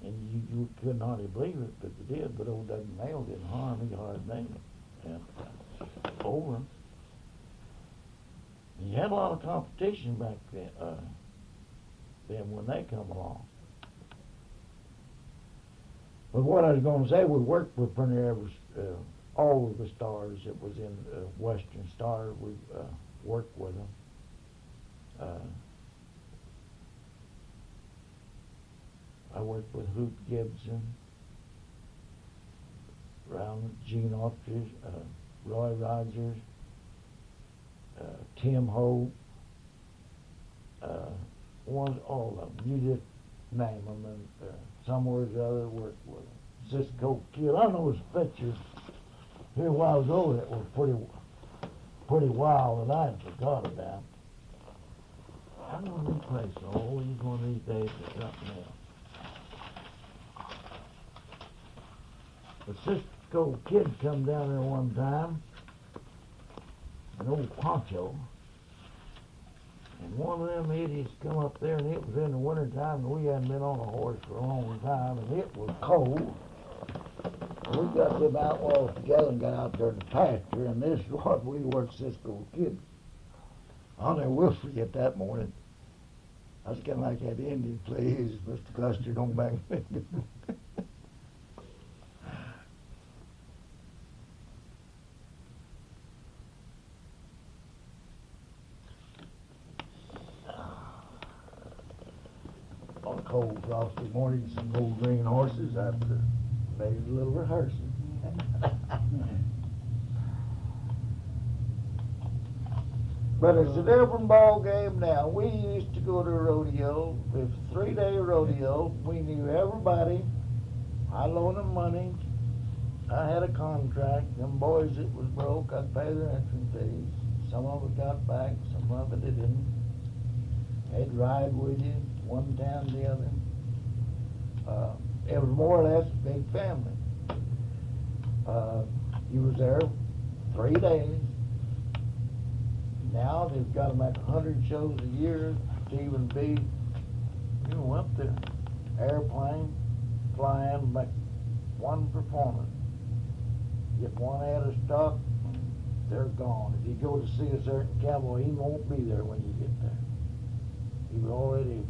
And you couldn't hardly believe it, but they did. But old Doug Mail didn't harm me, hired me. And over them. And you had a lot of competition back then when they come along. But what I was going to say, we worked with pretty all of the stars that was in Western Star. We worked with them. I worked with Hoot Gibson, around Gene Autry, Roy Rogers, Tim Hope, all of them. You just name them, and somewhere or the other worked with them. Cisco Kid. I know his pictures here a while ago that were pretty wild that I'd forgot about. I'm gonna replace all these one of these days with something else. But Cisco Kid come down there one time, an old poncho, and one of them idiots come up there, and it was in the winter time, and we hadn't been on a horse for a long time, and it was cold. And we got them outlaws together and got out there in the pasture, and this is what we were, Cisco Kid. I'll never will forget that morning. I was kind of like that Indian, please, Mr. Custer, don't bang me. On a cold, frosty morning, some old green horses, I made a little rehearsal. But it's a different ball game now. We used to go to a rodeo. It was a 3-day rodeo. We knew everybody. I loaned them money. I had a contract. Them boys that was broke, I'd pay their entrance fees. Some of it got back, some of it they didn't. They'd ride with you, one town to the other. It was more or less a big family. You was there 3 days. Now they've got them at 100 shows a year to even be, up there, airplane, flying, make one performance. Get one out of stock, they're gone. If you go to see a certain cowboy, he won't be there when you get there. He was already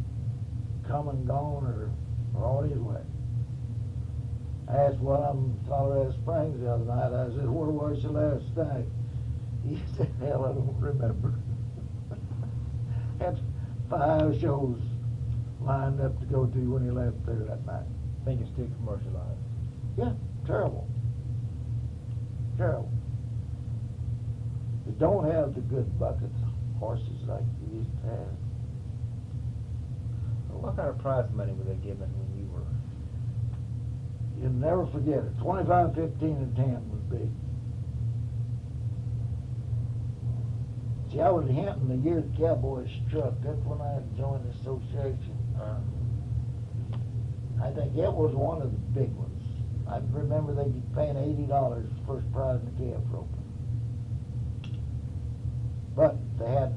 come and gone or on his way. I asked one of them in Colorado Springs the other night, I said, where was you last night? He said, hell, I don't remember. Had 5 shows lined up to go to when he left there that night. I think it's too commercialized. Yeah, terrible. Terrible. They don't have the good buckets horses like you used to have. What kind of prize money were they giving when you were? You'll never forget it. 25, 15, and 10 would be. See, I was in Hampton the year the Cowboys struck. That's when I joined the association. I think it was one of the big ones. I remember they paying $80 first prize in the calf roping. But they had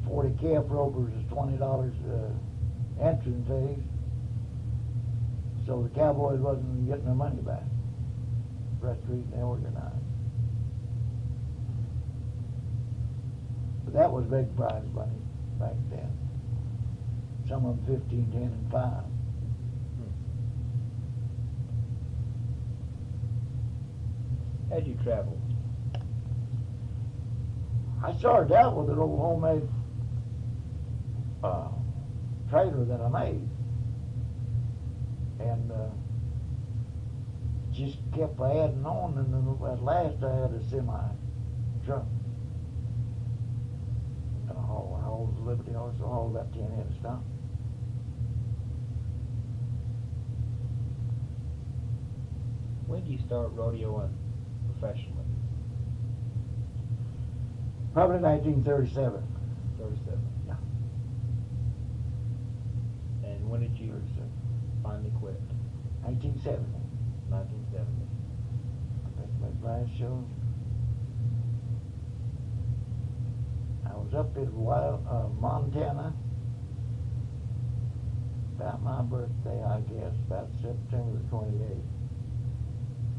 40 calf ropers is $20 entrance fees. So the Cowboys wasn't getting their money back. Frustrating they organized. But that was big prize money back then. Some of them 15, 10, and 5. How'd you travel? I started out with an old homemade trailer that I made. And just kept adding on, and then at last I had a semi truck. And I hauled the Liberty horse, I hauled about 10 head of stock. When did you start rodeoing professionally? Probably 1937. 37. Yeah. And when did you 37. finally quit? 1970. 1970. I think my last show. I was up in Montana about my birthday, I guess, about September the 28th.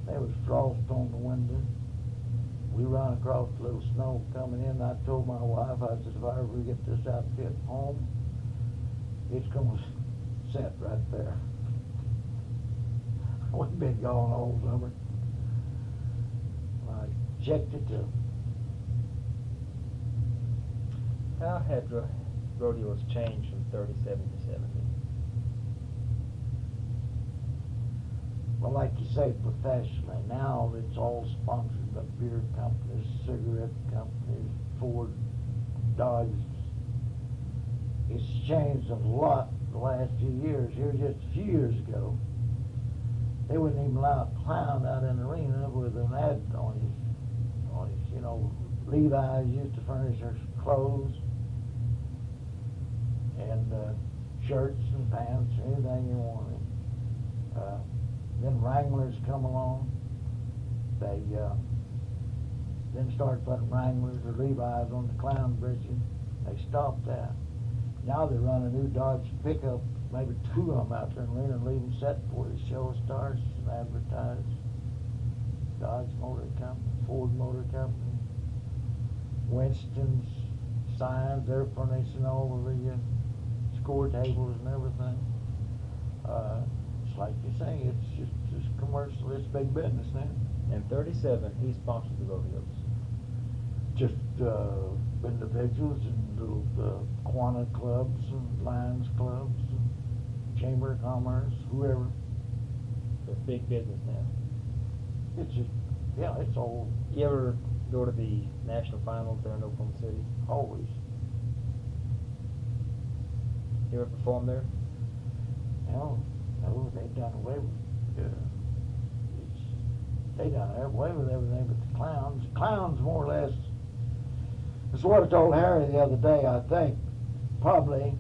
There was frost on the window. We run across a little snow coming in. I told my wife, I said, if I ever get this outfit home, it's going to set right there. We've been gone all summer. I checked it to. How had rodeos changed from 37 to 70? well, like you say, professionally. Now it's all sponsored by beer companies, cigarette companies, Ford, Dodge. It's changed a lot the last few years. Here just a few years ago, they wouldn't even allow a clown out in the arena with an ad on his, you know, Levi's used to furnish their clothes and shirts and pants, anything you wanted. Then Wranglers come along. They then started putting Wranglers or Levi's on the clown britches. They stopped that. Now they run a new Dodge pickup, maybe two of them out there in the arena and leave them set before the show starts and advertise. Dodge Motor Company, Ford Motor Company, Winston's signs, they're furnishing all of the score tables and everything. It's like you say, it's just commercial, it's big business now. In 37, he sponsored the rodeos. Just individuals and little Quanah clubs and Lions clubs and Chamber of Commerce, whoever. It's big business now. It's just, yeah, it's all, You ever go to the national finals there in Oklahoma City? always. You ever perform there? No, they've done away with they done away with everything but the clowns. Clowns, more or less, it's what I told Harry the other day, I think, probably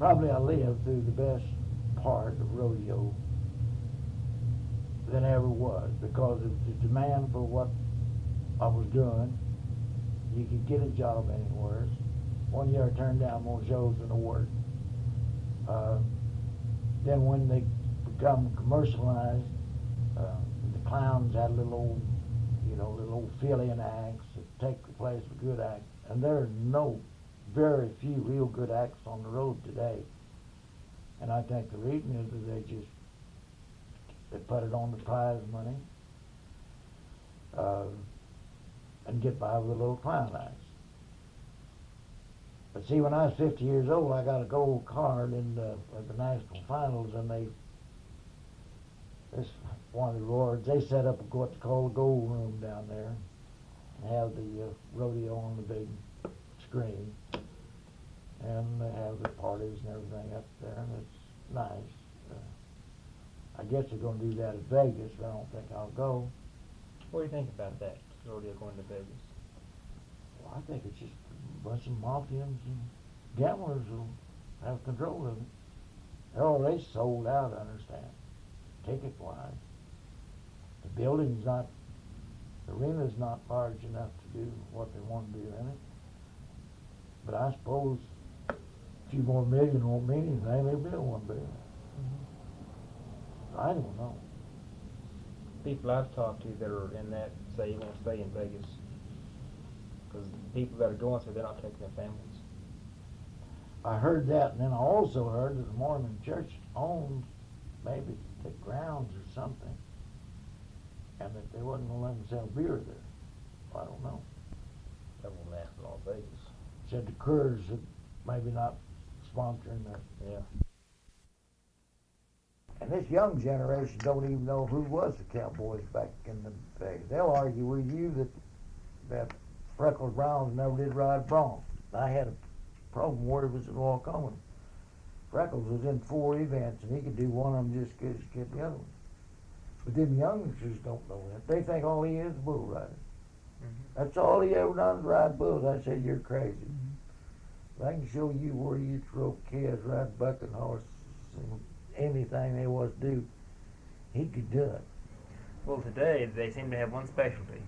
I lived through the best part of rodeo than ever was, because of the demand for what I was doing. You could get a job anywhere. One year I turned down more shows than I worked. Then when they become commercialized, the clowns had little old fill-in acts that take the place of good acts, and there are very few real good acts on the road today. And I think the reason is that they put it on the prize money and get by with a little clown acts. But see, when I was 50 years old, I got a gold card in the national finals, and this one of the rewards, they set up what's called a gold room down there, and have the rodeo on the big screen, and they have the parties and everything up there, and it's nice. I guess they're going to do that at Vegas, but I don't think I'll go. What do you think about that, rodeo going to Vegas? Well, I think it's just a bunch of mafians and gamblers will have control of it. They're already sold out, I understand, ticket-wise. The arena's not large enough to do what they want to do in it. But I suppose a few more million won't mean anything. They build $1 billion. I don't know. People I've talked to that are in that say you won't stay in Vegas because the people that are going through, they're not taking their families. I heard that, and then I also heard that the Mormon Church owns maybe the grounds or something, and that they wasn't going to let them sell beer there. I don't know. That won't last in Las Vegas. Said the Coors had maybe not sponsoring that. Yeah. And this young generation don't even know who was the Cowboys back in the day. They'll argue with you that Freckles Browns never did ride broncs. I had a program where he was in Wukomis. Freckles was in 4 events, and he could do one of them just as good as he could the other one. But them youngsters don't know that. They think all he is a bull rider. Mm-hmm. That's all he ever done is ride bulls. I said, you're crazy. If I can show you where you used to rope kids, ride bucking horses, and anything they was to do, he could do it. Well, today they seem to have one specialty.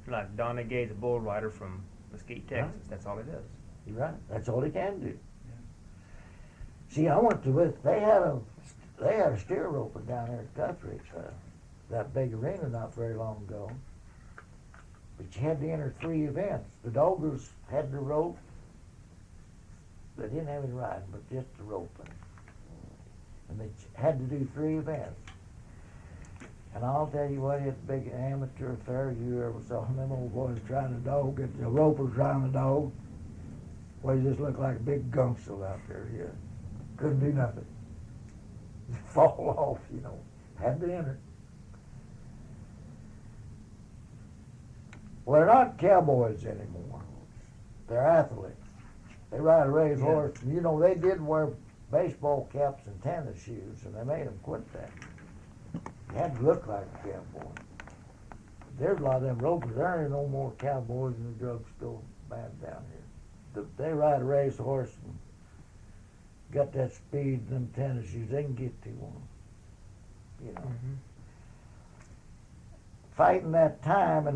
Like Donnie Gay's a bull rider from Mesquite, Texas. Right. That's all he does. You're right. That's all he can do. Yeah. See, I went to it. They had a steer roper down there at Guthrie, that big arena not very long ago. But you had to enter 3 events. The Dogers had the rope. They didn't have any riding, but just the roping. And they had to do 3 events. And I'll tell you what, it's a big amateur affair. You ever saw them old boys trying to dog, get the roper trying to dog? Well, you just look like a big gunsel out there. Yeah, couldn't do nothing. Fall off, you know. Had to enter. Well, they're not cowboys anymore. They're athletes. They ride a race horse. And, you know, they did wear baseball caps and tennis shoes, and they made them quit that. You had to look like a cowboy. There's a lot of them ropers. There ain't no more cowboys in the drugstore bad down here. They ride a race horse and got that speed and them tennis shoes. They can get to one. You know. Mm-hmm. Fighting that time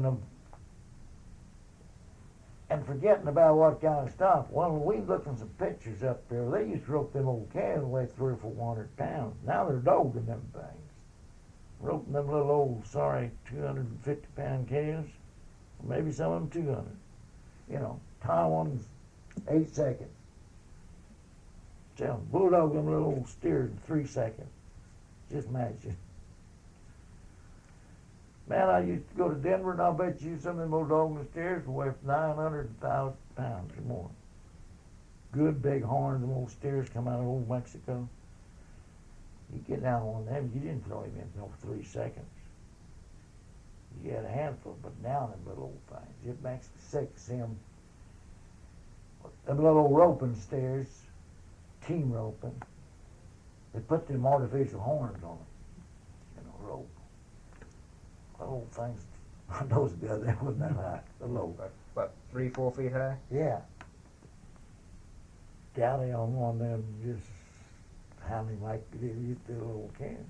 and forgetting about what kind of stuff. Well, we looking some pictures up there. They used to rope them old calves weigh 300 or 400 pounds. Now they're dogging them things. Roping them little old, 250-pound calves. Maybe some of them 200. You know, tie one's 8 seconds. Tell them, bulldog them little old steers in 3 seconds. Just imagine. Man, I used to go to Denver, and I'll bet you some of them old dog steers weigh 900,000 pounds or more. Good big horns, them old steers come out of old Mexico. You get down on them, you didn't throw him in no 3 seconds. You had a handful, but down them little old things. It makes me sick to see them. Them little old roping steers, team roping, they put them artificial horns on them. You know, rope. The old things, those guys, they wasn't that high. The low. About 3-4 feet high? Yeah. Dally on one of them, just handling like they used to little can.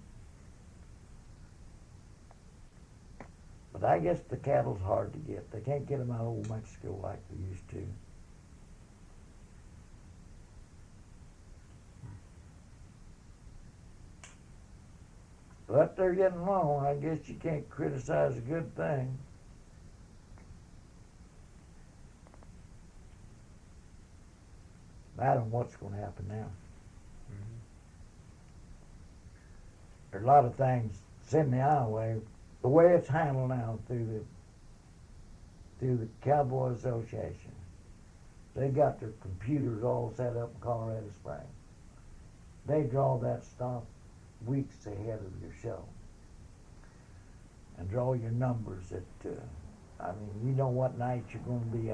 But I guess the cattle's hard to get. They can't get them out of old Mexico like they used to. But they're getting along. I guess you can't criticize a good thing. I don't know what's going to happen now. Mm-hmm. There's a lot of things sitting the Iowa, the way it's handled now through the Cowboy Association. They got their computers all set up in Colorado Springs. They draw that stuff weeks ahead of your show and draw your numbers you know what night you're going to be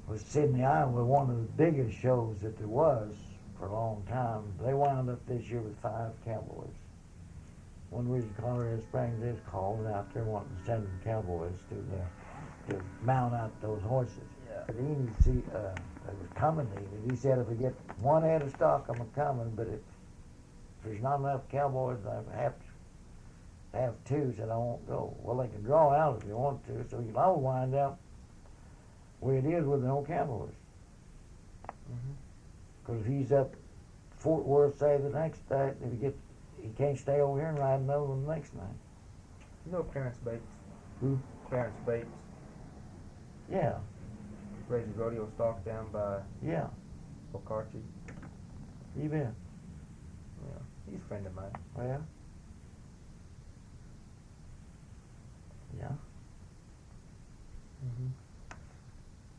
was Sydney, Iowa, one of the biggest shows that there was for a long time. They wound up this year with 5 cowboys. One reason Colorado Springs is calling out there wanting to send them cowboys to mount out those horses. Yeah. But he was coming to him, and he said, if we get one head of stock, I'm coming, but if there's not enough cowboys, I have to have 2, said I won't go. Well, they can draw out if you want to, so you'll all wind up where it is with no cowboys. Because if he's up Fort Worth, say, the next night, he can't stay over here and ride another one the next night. You know Clarence Bates? Who? Clarence Bates. Yeah. Raises rodeo stock down by Yeah. Okarche. You bet. Yeah. He's a friend of mine. Oh, yeah? Yeah.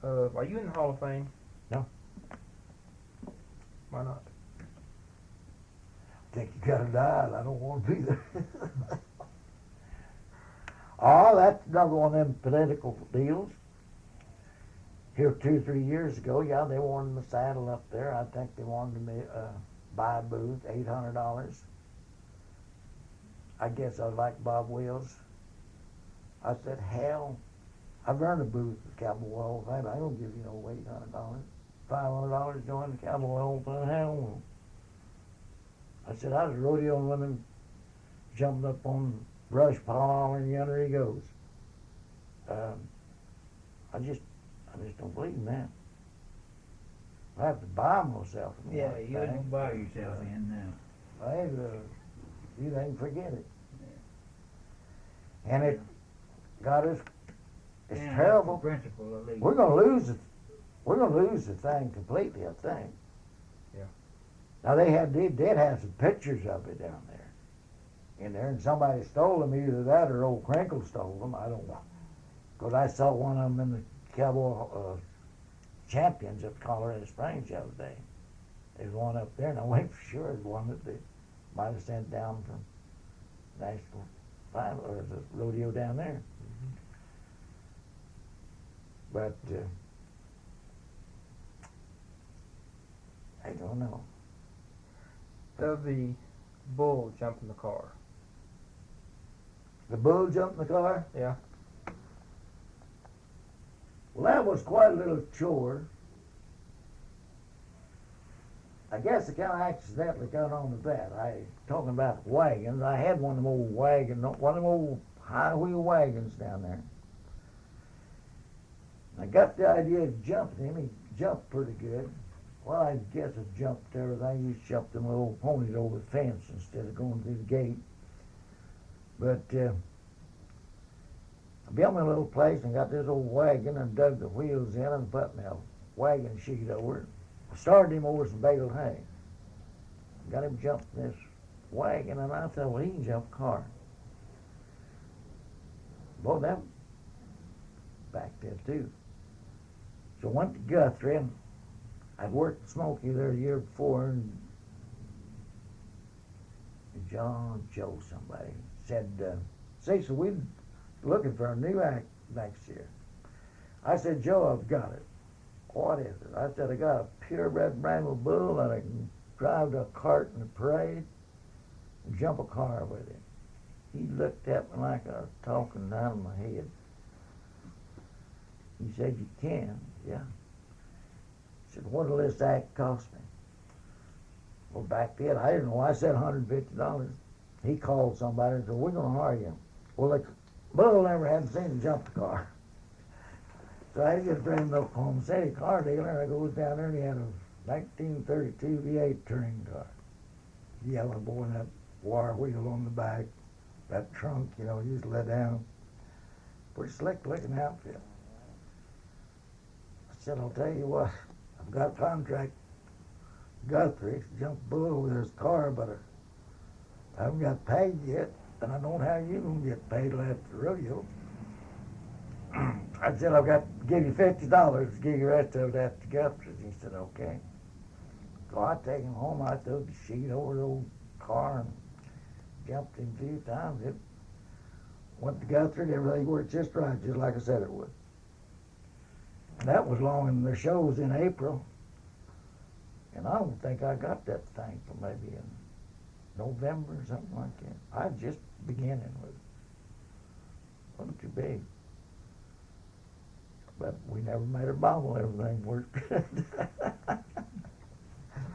Are you in the Hall of Fame? No. Why not? I think you gotta die, and I don't want to be there. Oh, that's another one of them political deals. Here 2 or 3 years ago, yeah, they wanted the saddle up there. I think they wanted me buy a booth, $800. I guess I like Bob Wills. I said, hell, I've earned a booth with Cowboy Hall of Fame. I don't give you no $800. $500 join the Cowboy Hall of Fame. Hell no. I said, I was rodeoing women jumping up on brush pile and yonder he goes. I just don't believe in that. I have to buy myself. Yeah, you don't buy yourself in now. You ain't forget it. And it got us. It's And terrible. that's the principle, at least. We're gonna lose it. We're gonna lose the thing completely, I think. Yeah. Now they did have some pictures of it down there, in there, and somebody stole them. Either that or old Crinkle stole them. I don't know. 'Cause I saw one of them in the Cowboy Champions at Colorado Springs the other day. There's one up there, and I wait for sure there's one at the Might have sent down from National Final or the rodeo down there. But I don't know. Does the bull jump in the car? The bull jumped in the car? Yeah. Well, that was quite a little chore. I guess I kind of accidentally got on to that. Talking about wagons, I had one of them old high wheel wagons down there. I got the idea of jumping him. He jumped pretty good. Well, I guess I jumped everything. You jumped them little ponies over the fence instead of going through the gate. But I built me a little place and got this old wagon and dug the wheels in and put my wagon sheet over it. I started him over some baled hay. Got him jumping this wagon, and I thought, well, he can jump a car. Boy, that back there too. So I went to Guthrie, and I'd worked with Smokey there the year before, and Joe somebody said, Cecil, we're looking for a new act next year. I said, Joe, I've got it. What is it? I said, I got a purebred Bramble bull that I can drive to a cart in the parade and jump a car with him. He looked at me like I was talking down in my head. He said, you can? Yeah. I said, what'll this act cost me? Well, back then, I didn't know. I said $150. He called somebody and said, we're going to hire you. Well, the bull never had seen him jump the car. So I just bring him up home, say, car dealer. I goes down there and he had a 1932 V8 touring car. Yellow boy, and that wire wheel on the back, that trunk, you just let down. Pretty slick looking outfit. I said, I'll tell you what, I've got a contract Guthrie to jump bull with his car, but I haven't got paid yet, and I don't know how you gonna get paid till after the rodeo. I said, I've got to give you $50 to give you the rest of it after Guthrie's. He said, okay. So I take him home. I threw the sheet over the old car and jumped him a few times. It went to Guthrie and everything worked just right, just like I said it would. And that was long, and the show was in April. And I don't think I got that thing till maybe in November or something like that. I was just beginning with it. Wasn't too big. But we never made a bobble. Everything worked good.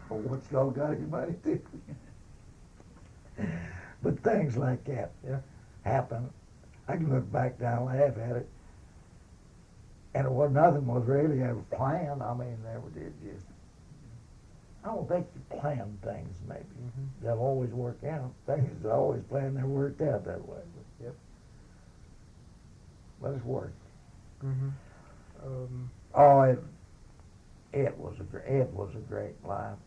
Well, what's y'all got anybody do? But things like that happen. I can look back now and laugh at it. And it was nothing was really ever planned. I mean, never did just. I don't think you plan things maybe. They'll always work out. Things that I always planned never worked out that way. But it's worked. It was a great life.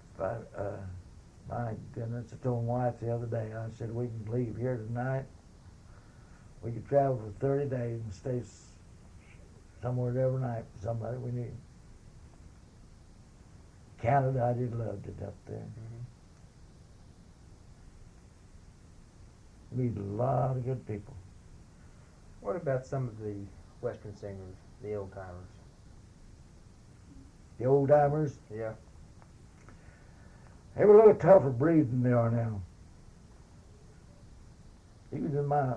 My goodness, I told my wife the other day, I said, we can leave here tonight. We could travel for 30 days and stay somewhere every night with somebody we knew. Canada, I just loved it up there. Meet a lot of good people. What about some of the Western singers, the old timers? The old timers? Yeah. They were a little tougher breed than they are now. Even in my,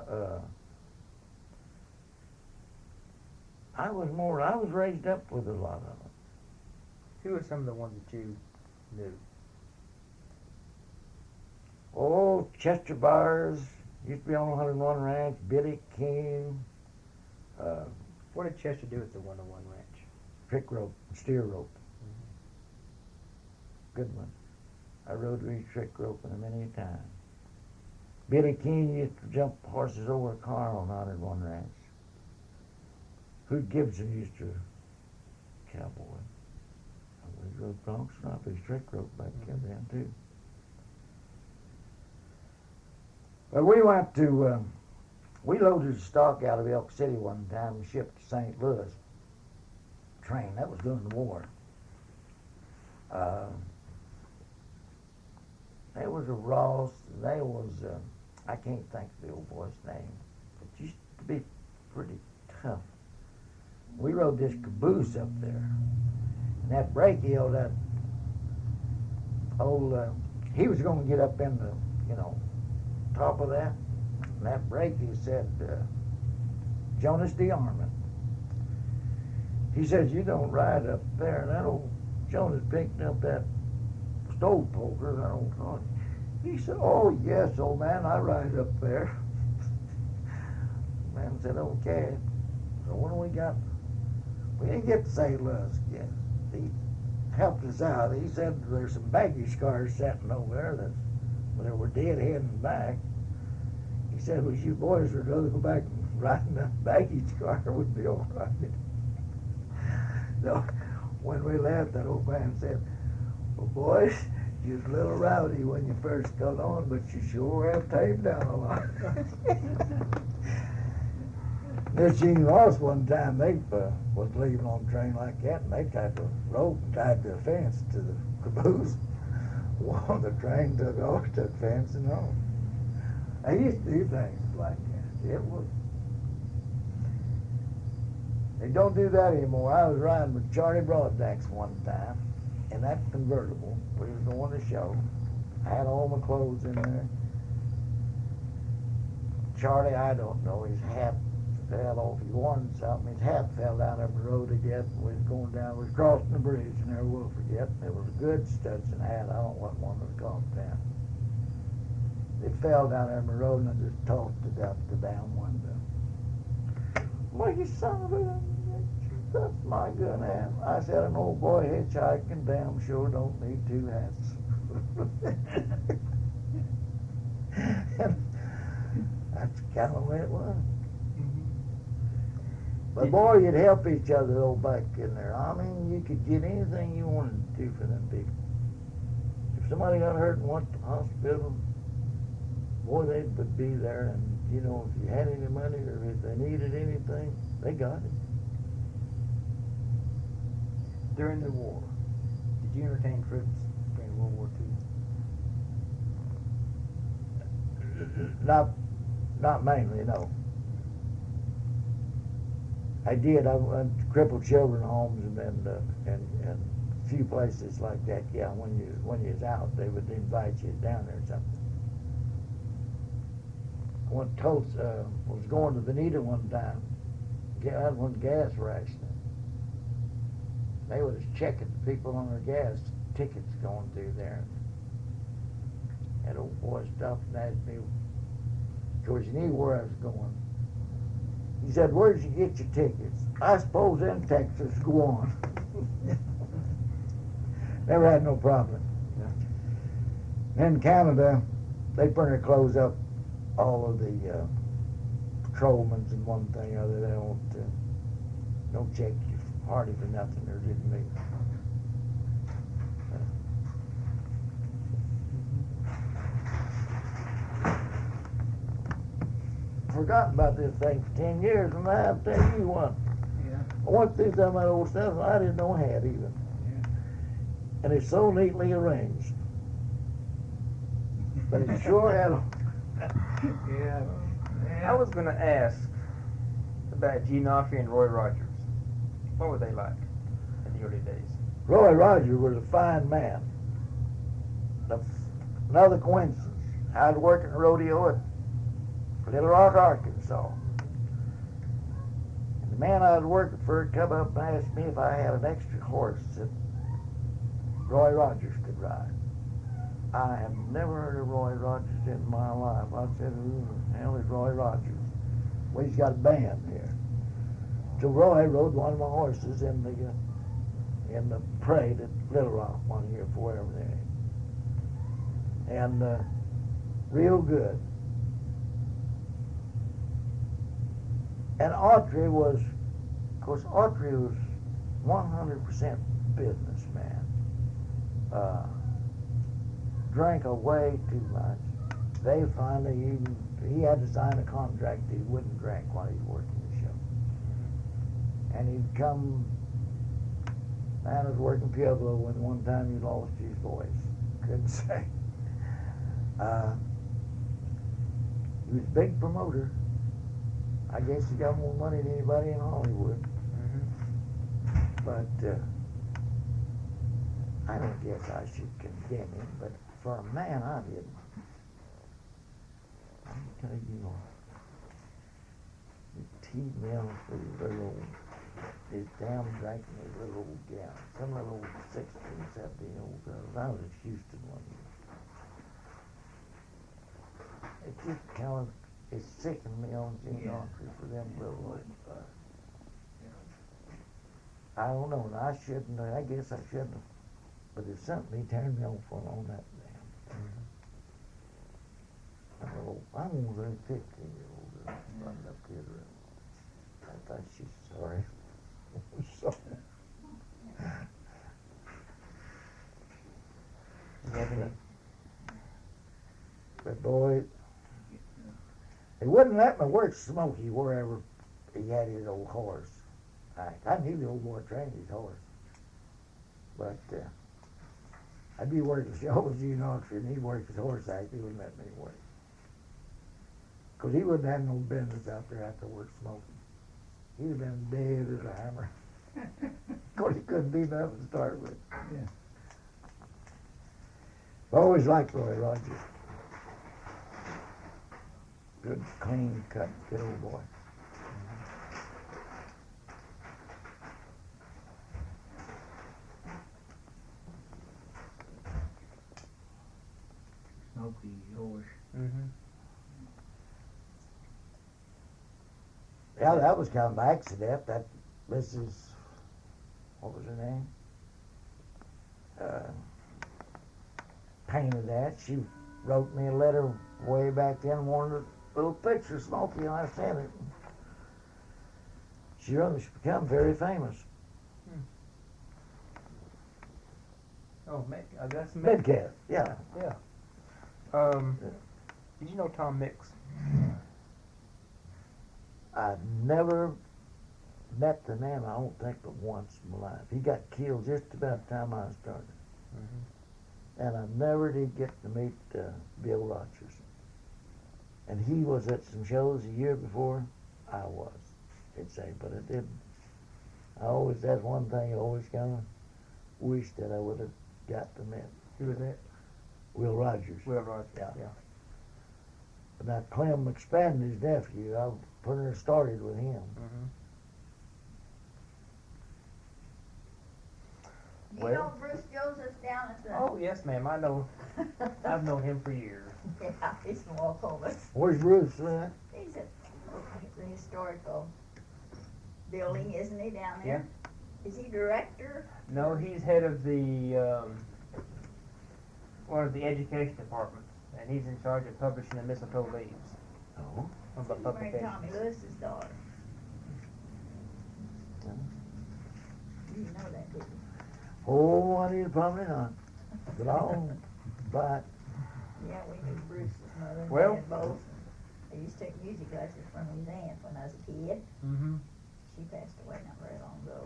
I was raised up with a lot of them. Who are some of the ones that you knew? Oh, Chester Byers, used to be on 101 Ranch, Billy King. What did Chester do at the 101 Ranch? Trick rope, steer rope. Good one. I rode with trick rope in many a time. Billy King used to jump horses over a car on 101 Ranch. Hoot Gibson used to cowboy. We rode broncs and off his trick rope back then too. But we went to, we loaded stock out of Elk City one time and shipped to St. Louis. Train, that was during the war. there was a Ross, and there was, I can't think of the old boy's name, but used to be pretty tough. We rode this caboose up there, and that brachial, that old, he was going to get up in the, top of that, and that brachial said, Jonas D. Armand. He says, you don't ride up there, and that old Jonas picked up that stove poker, that old Todd. He said, oh, yes, old man, I ride up there. The man said, okay. So what do we got? We didn't get to St. Louis yet. He helped us out. He said there's some baggage cars sitting over there that were dead heading back. He said, well, you boys would rather go back and ride in that baggage car, would be all right. So when we left, that old man said, well, boys, you was a little rowdy when you first got on, but you sure have tamed down a lot. This Gene Ross one time, they was leaving on a train like that, and they tied the rope and tied the fence to the caboose. Well, the train took off, took fence and all. They used to do things like that. It was. They don't do that anymore. I was riding with Charlie Broadbacks one time in that convertible. We was going to show. I had all my clothes in there. Charlie, I don't know, his hat fell off. He wanted something. His hat fell down on the road again. We was going down. We was crossing the bridge, and there we'll forget. It was a good Stetson hat. I don't know what one was called then. It fell down on the road, and I just tossed it out the damn window. Well, you son of a... That's my gun hat. I said, an old boy hitchhiking damn sure don't need two hats. That's kind of the way it was. But boy, you'd help each other though back in there. I mean, you could get anything you wanted to do for them people. If somebody got hurt and went to the hospital, boy, they would be there. And, if you had any money or if they needed anything, they got it. During the war, did you entertain troops during World War II? Not mainly, no. I did. I went to crippled children homes and a few places like that. Yeah, when you was out, they would invite you down there or something. I went to Tulsa. Was going to Veneta one time. I had one gas ration. They was checking people on their gas tickets going through there. That old boy stopped and asked me, of course he knew where I was going. He said, where'd you get your tickets? I suppose in Texas, go on. Never had no problem. Yeah. In Canada, they pretty much close up all of the patrolmen and one thing or other. They don't check you hardly for nothing, or didn't they? Forgotten about this thing for 10 years, and I have to tell you what. Yeah. I went through some of that old stuff I didn't know I had even. Yeah. And it's so neatly arranged. But it sure had Yeah. I was going to ask about Gene Autry and Roy Rogers. What were they like in the early days? Roy Rogers was a fine man. Another coincidence. I was working at Rodeo at Little Rock, Arkansas. And the man I was working for come up and asked me if I had an extra horse that Roy Rogers could ride. I have never heard of Roy Rogers in my life. I said, who the hell is Roy Rogers? Well, he's got a band here. So Roy rode one of my horses in the parade at Little Rock one year before everything. And real good. And Autry was, of course, Autry was 100% businessman. Drank away too much. They finally, he had to sign a contract that he wouldn't drink while he was working the show. And he'd come, man was working Pueblo when one time he lost his voice. Couldn't say. He was a big promoter. I guess he got more money than anybody in Hollywood. But I don't guess I should condemn him, but for a man, I didn't. I can tell you, the tea mills with his little old, his down drinking his little old gown. Some little old 16, 17-year-old girls. I was in Houston one year. It just kind of, it sickened me on Gene Autry for them little old. I don't know, and I shouldn't, I guess I shouldn't have, but it's something he turned me on that damn. I'm only a 15-year-old girl running up to the room. I thought she's sorry. So, but boy, he wouldn't let me work Smokey wherever he had his old horse. I knew the old boy trained his horse. But I'd be working shows, you know, and he'd work his horse act. He wouldn't let me work. Because he wouldn't have no business out there after work smoking. He'd have been dead as a hammer. Of course, he couldn't do nothing to start with. Yeah. I always liked Roy Rogers. Good, clean cut, good old boy. Smokey horse. Yeah, that was kind of an accident. That Mrs. What was her name? Painted that. She wrote me a letter way back then, wanted a little picture of Smokey, and I sent it. She wrote me, she's become very famous. Oh, that's Midcast, yeah. Yeah. Did you know Tom Mix? I've never met the man, I don't think, but once in my life. He got killed just about the time I started. And I never did get to meet Bill Rogers. And he was at some shows a year before I was, I'd say, but I didn't. That's one thing I always kind of wished that I would have got to meet. Who was that? Will Rogers. Will Rogers. Yeah. But now Clem McSpadden, his nephew, I pretty started with him. You know Bruce Joseph's down at the... Oh, yes, ma'am. I know. I've known him for years. Yeah, he's from Wukomis. Where's Bruce, man? He's at the historical building, isn't he, down there? Yeah. Is he director? No, he's head of the, one of the education departments, and he's in charge of publishing the Mistletoe Leaves. Oh. Of the He married publication. Tommy Lewis's daughter. You know that, didn't you? Oh, I need probably not. But but Yeah, we knew Bruce's mother and Well- dad both. I used to take music lessons from his aunt when I was a kid. She passed away not very long ago.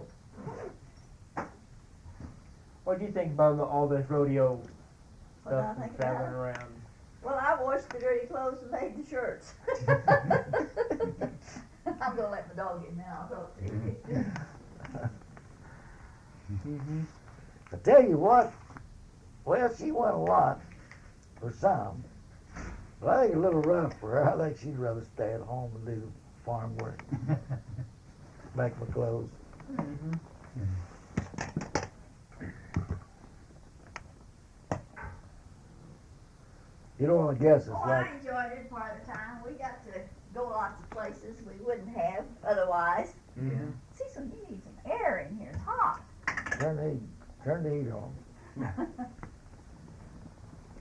What do you think about all this rodeo What do I stuff think and traveling about around? Well, I washed the dirty clothes and made the shirts. I'm gonna let my dog in now. I'll talk to you. I tell you what, well, she won a lot for some, but I think a little rough for her. I think she'd rather stay at home and do farm work, make my clothes. You don't want to guess. It's Oh, like I enjoyed it part of the time. We got to go lots of places we wouldn't have otherwise. Cecil, you need some air in here. It's hot. turn the heat on.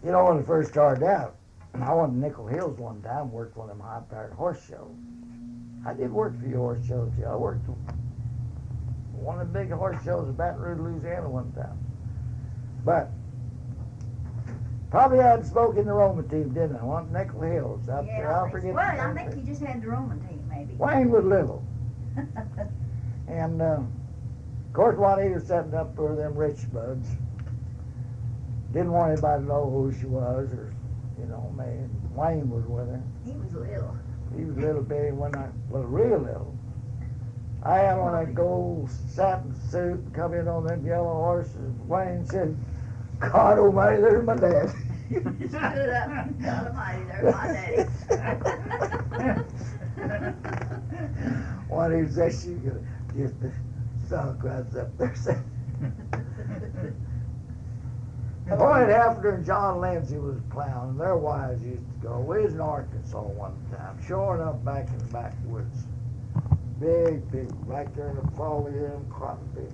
You know, when I first started out, I went to Nickel Hills one time, worked one of them high-powered horse shows. I did work for your horse shows, too. I worked one of the big horse shows in Baton Rouge, Louisiana one time. But probably I had spoke in the Roman team, didn't I? One Nickel Hills out there. I'll forget. Well, I think you just had the Roman team, maybe. Wayne was little. And, of course, Juanita was setting up for them rich buds. Didn't want anybody to know who she was or you know, man. Wayne was with her. He was little. He was little bitty when I was real little. I had on that gold satin suit and come in on them yellow horses. Wayne said, God almighty, there's my dad. Stood up. God almighty, there's my daddy. One of these days, she just the sun crowds up there. Boyd Hefner and John Lindsay was plowing. Their wives used to go. We was in Arkansas one time, sure enough, back in the backwoods. Big people, right there in the fall of them cotton fields.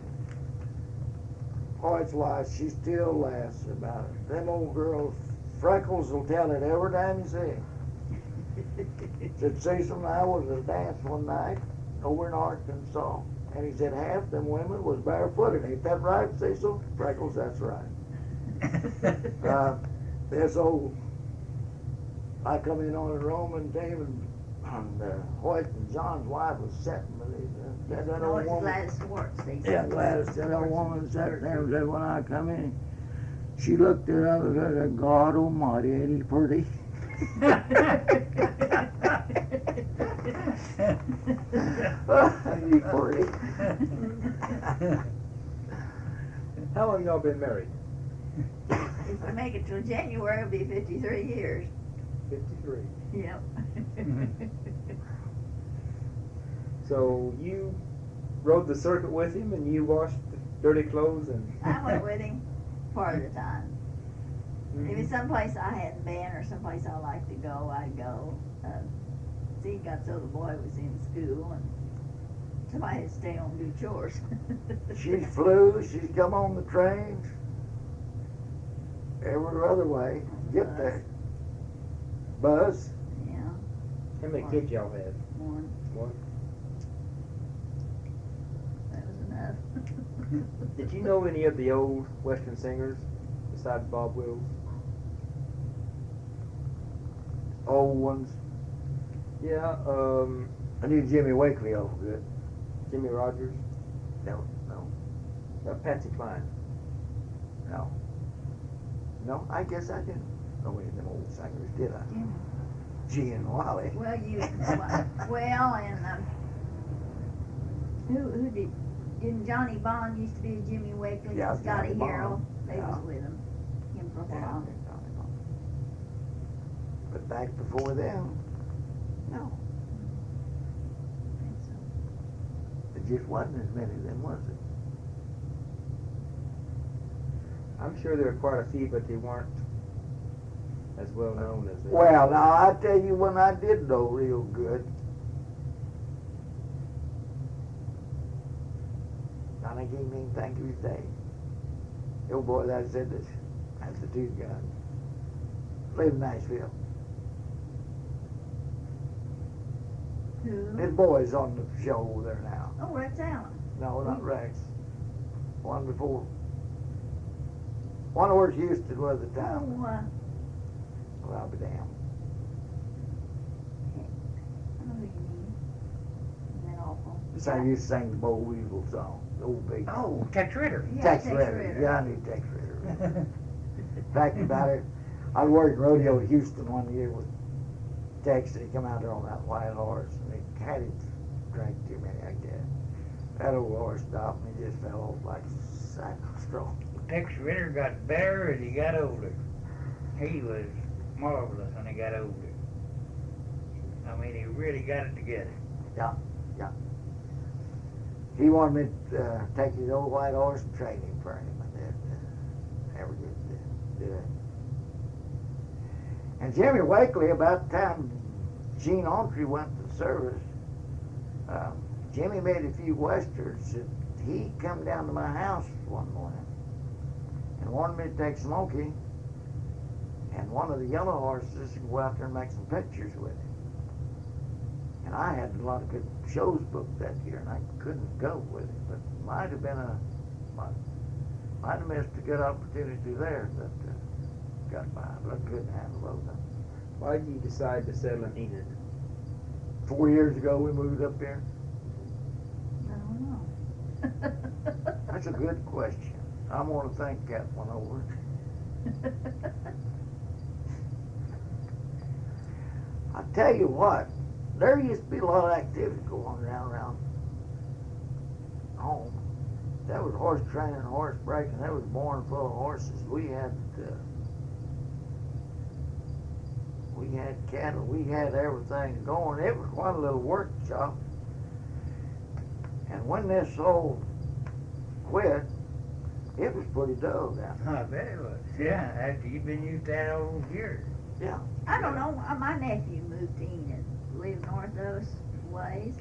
Boyd's wife, she still laughs about it. Them old girls, Freckles will tell it every time you see him. Said, Cecil and I was at a dance one night over in Arkansas, and he said half them women was barefooted. Ain't that right, Cecil? Freckles, that's right. This old, I come in on a Roman David and Hoyt and John's wife was sitting with him. That No, old it's woman. Gladys Schwartz. Yeah, Gladys, that old woman sat there and said, when I come in, she looked at us and said, God almighty, ain't he pretty? Ain't he pretty? How long y'all been married? If we make it till January, it'll be 53 years. 53. Yep. So you rode the circuit with him and you washed the dirty clothes and... I went with him part of the time. If it's someplace I hadn't been or someplace I liked to go, I'd go. See, it got so the boy was in school and somebody had to stay home and do chores. She's flew, she's come on the trains, every other way, get there. Buzz, Yeah, How many kids y'all have? one. One. That was enough. Did you know any of the old Western singers besides Bob Wills? old ones. Yeah, I knew Jimmy Wakely awful good. Jimmy Rogers. No. Patsy Cline. No, I guess I didn't know any of them old singers, did I? Jimmy. Gene and Wally. Well, well, and who didn't Johnny Bond used to be with Jimmy Wakely Yeah, and Scotty Johnny Harrell? Bond. They Yeah. was with him for a Yeah, while. but back before them, no. I think so. There just wasn't as many of them, was it? I'm sure there were quite a few, but they weren't as well known as they Well, now I tell you when I did know real good. Johnny gave me thank you his day. The old boy that said this, that's the two guys. Live in Nashville. Who? His boy's on the show over there now. Oh, Rex Allen. No, not Rex. One before. One of works Houston was at the time. Oh, Well, I'll be damned. I know who you mean. Isn't that awful? This I used to sing the Bo Weevil song, the old big. Oh, Tex Ritter. Yeah, Tex Tex Ritter. Ritter. Yeah, I knew Tex Ritter. Fact about it, I worked Rodeo in Houston one year with Tex, and he come out there on that white horse, and he had him drank too many, I guess. That old horse stopped, and he just fell off like a sack of straw. Tex Ritter got better as he got older. He was marvelous when he got older. I mean, he really got it together. Yeah. He wanted me to take his old white horse and train him for him, and then never did do it. And Jimmy Wakely, about the time Gene Autry went to service, Jimmy made a few westerns, and he come down to my house one morning and wanted me to take Smokey and one of the yellow horses and go out there and make some pictures with him. And I had a lot of good shows booked that year, and I couldn't go with him, but might have missed a good opportunity there, but got by. But I couldn't handle those. Why did you decide to settle in Enid? 4 years ago, we moved up here. I don't know. That's a good question. I'm going to think that one over. I tell you what, there used to be a lot of activity going on around home. That was horse training, horse breaking. That was born full of horses. We had cattle. We had everything going. It was one little workshop. And when this old quit, it was pretty dull down there. I bet it was. Yeah, after you'd been used to that all those years. Yeah. I don't know, my nephew moved to Enid, lived north of us ways.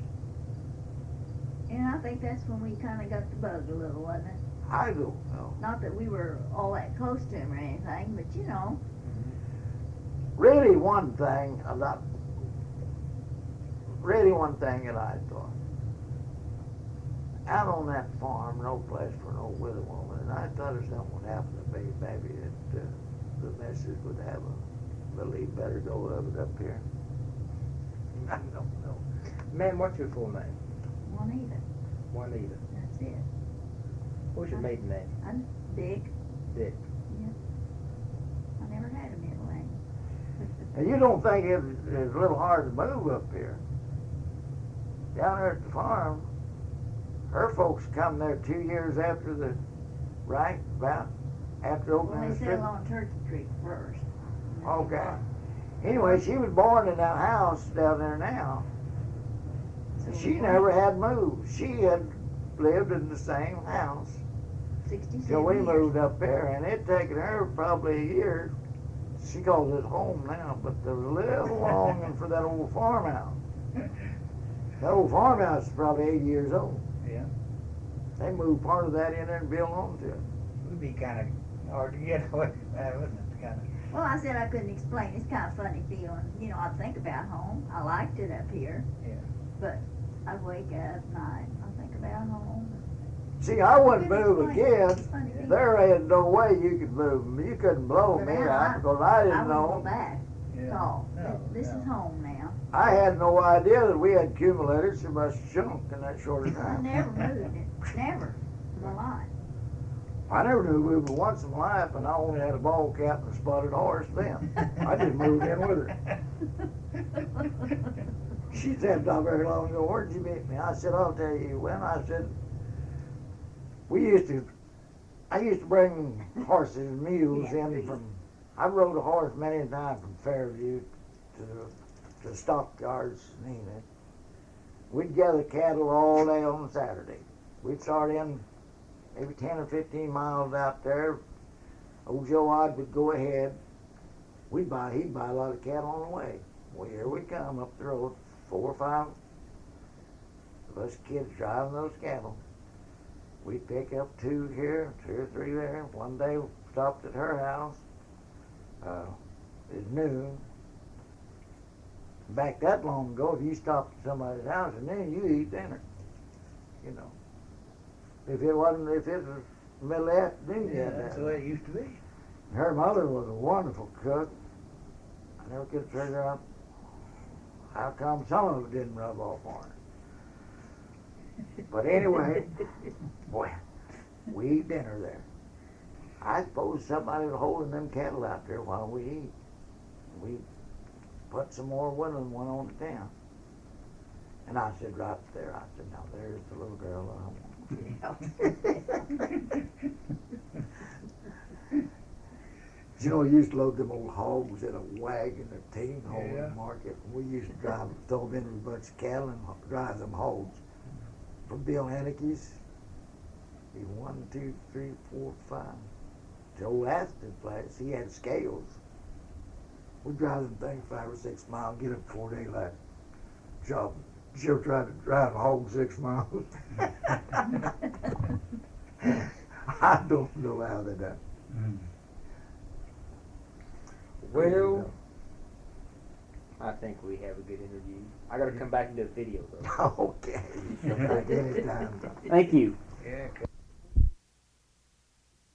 And I think that's when we kinda got the bug a little, wasn't it? I don't know. Not that we were all that close to him or anything, but you know. Really one thing that I thought, out on that farm, no place for no widow woman, and I thought if something would happen to me, maybe that the missus would have a little better go of it up here. I don't know. Ma'am, what's your full name? Juanita, Juanita. that's it. What's your maiden name? I'm Dick. Dick. I never had a middle name. And you don't think it's a little hard to move up here. Down there at the farm, her folks come there 2 years after the, right, about, after Well, opening they the strip. settled on Turkey Creek first. Okay. Anyway, she was born in that house down there now. So She we never had moved. She had lived in the same house 67 till we years. moved up there, and it taken her probably a year. She calls it home now, but there was a little longing for that old farmhouse. That old farmhouse is probably 80 years old. Yeah. They moved part of that in there and built onto it. It would be kind of hard to get away from that, wouldn't it? Kind of. Well, I said I couldn't explain. It's kind of funny feeling. You know, I'd think about home. I liked it up here. Yeah. But I'd wake up at night. I'd think about home. See, I wouldn't Couldn't move a explain it. kid. It's funny feeling. There ain't no way you could move me. You couldn't blow But me now out because I I didn't wouldn't go know. back. Yeah. No, No, this no. is home now. I had no idea that we had accumulators so much junk in that short of I time. never moved it. Never in my life. I never knew we were once in life, and I only had a ball cap and a spotted horse then. I just moved in with her. She said not very long ago, where'd you meet me? I said, I'll tell you when. I said, I used to bring horses and mules in from, I rode a horse many a time from Fairview to the stockyards in Enid. We'd gather cattle all day on Saturday. We'd start in maybe 10 or 15 miles out there. Old Joe Odd would go ahead. He'd buy a lot of cattle on the way. Well, here we come up the road, 4 or 5 of us kids driving those cattle. We'd pick up 2 here, 2 or 3 there. One day we stopped at her house. It was noon. Back that long ago, if you stopped at somebody's house at noon, you eat dinner. You know. If it was middle of the afternoon, you Yeah, had that's that. the way it used to be. Her mother was a wonderful cook. I never could figure out how come some of it didn't rub off on her. But anyway, boy, we eat dinner there. I suppose somebody was holding them cattle out there while we eat. We put some more with them, went on to town. And I said right there, I said, now there's the little girl I want. You know, we used to load them old hogs in a wagon or team haul Yeah. to market. We used to drive, throw them in with a bunch of cattle and drive them hogs. From Bill Haneke's, 1, 2, 3, 4, 5. To old Aston place, he had scales. We'd drive them things 5 or 6 miles, get up before daylight. Job. She'll try to drive a hog 6 miles. I don't know how they done. Mm. Well, I think we have a good interview. I got to come back and do a video though. Okay, you come back anytime. Thank you. Yeah.